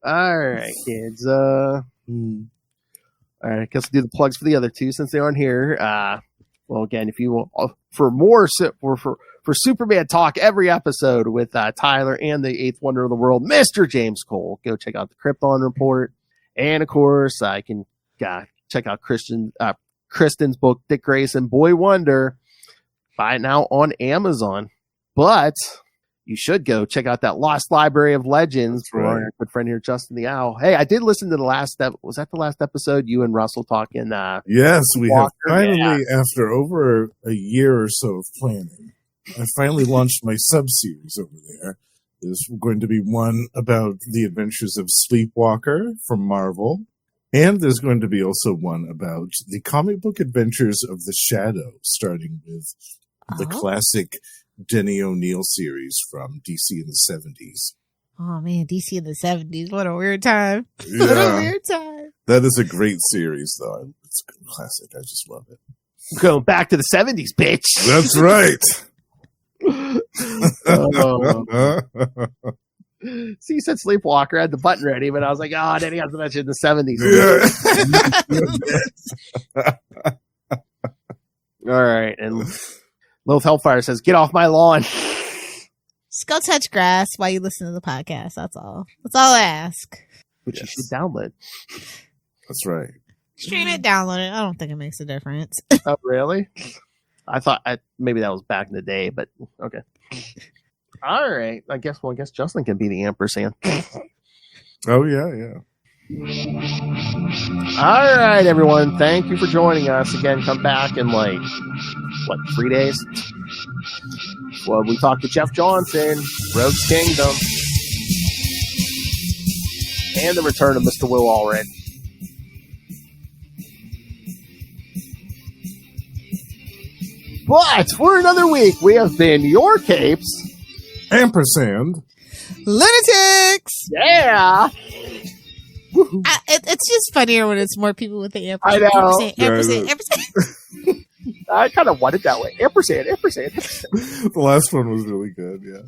All right, kids. All right, I guess we'll do the plugs for the other two since they aren't here. Well, again, if you want for more for Superman talk every episode with Tyler and the Eighth Wonder of the World, Mr. James Cole, go check out the Krypton Report, and of course, I can check out Kristen's book, Dick Grayson, Boy Wonder. Buy it now on Amazon. But you should go check out that Lost Library of Legends from our good friend here, Justin the Owl. Hey, I did listen to the last step. Was that the last episode? You and Russell talking? Yes, we Walker, have finally, after over a year or so of planning, I finally launched my sub-series over there. There's going to be one about the adventures of Sleepwalker from Marvel. And there's going to be also one about the comic book adventures of the Shadow, starting with the classic Denny O'Neil series from DC in the 70s. Oh man, DC in the 70s. What a weird time. Yeah. What a weird time. That is a great series, though. It's a good classic. I just love it. Going back to the 70s, bitch. That's right. See, you said Sleepwalker. I had the button ready, but I was like, oh, then he has to mention the 70s. Yeah. All right. And Lilith Hellfire says, get off my lawn. Just go touch grass while you listen to the podcast. That's all. That's all I ask. Which you should download. That's right. Stream it, download it. I don't think it makes a difference. Oh, really? I thought maybe that was back in the day, but okay. All right. I guess Justin can be the ampersand. Oh, yeah. All right, everyone. Thank you for joining us. Again, come back in 3 days? Well, we talked to Jeff Johnson, Rogue's Kingdom, and the return of Mr. Will Allred. But for another week, we have been your Capes. Ampersand. Lunatics! Yeah! It's just funnier when it's more people with the ampersand. I know. Ampersand. I kind of want it that way. Ampersand. The last one was really good, yeah.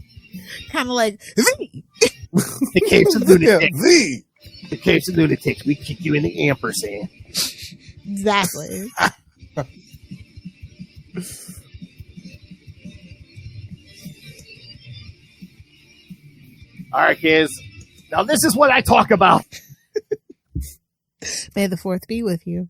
Kind of like, The Capes and Lunatics. Yeah, The Capes and Lunatics. We kick you in the ampersand. exactly. All right, kids. Now this is what I talk about. May the 4th be with you.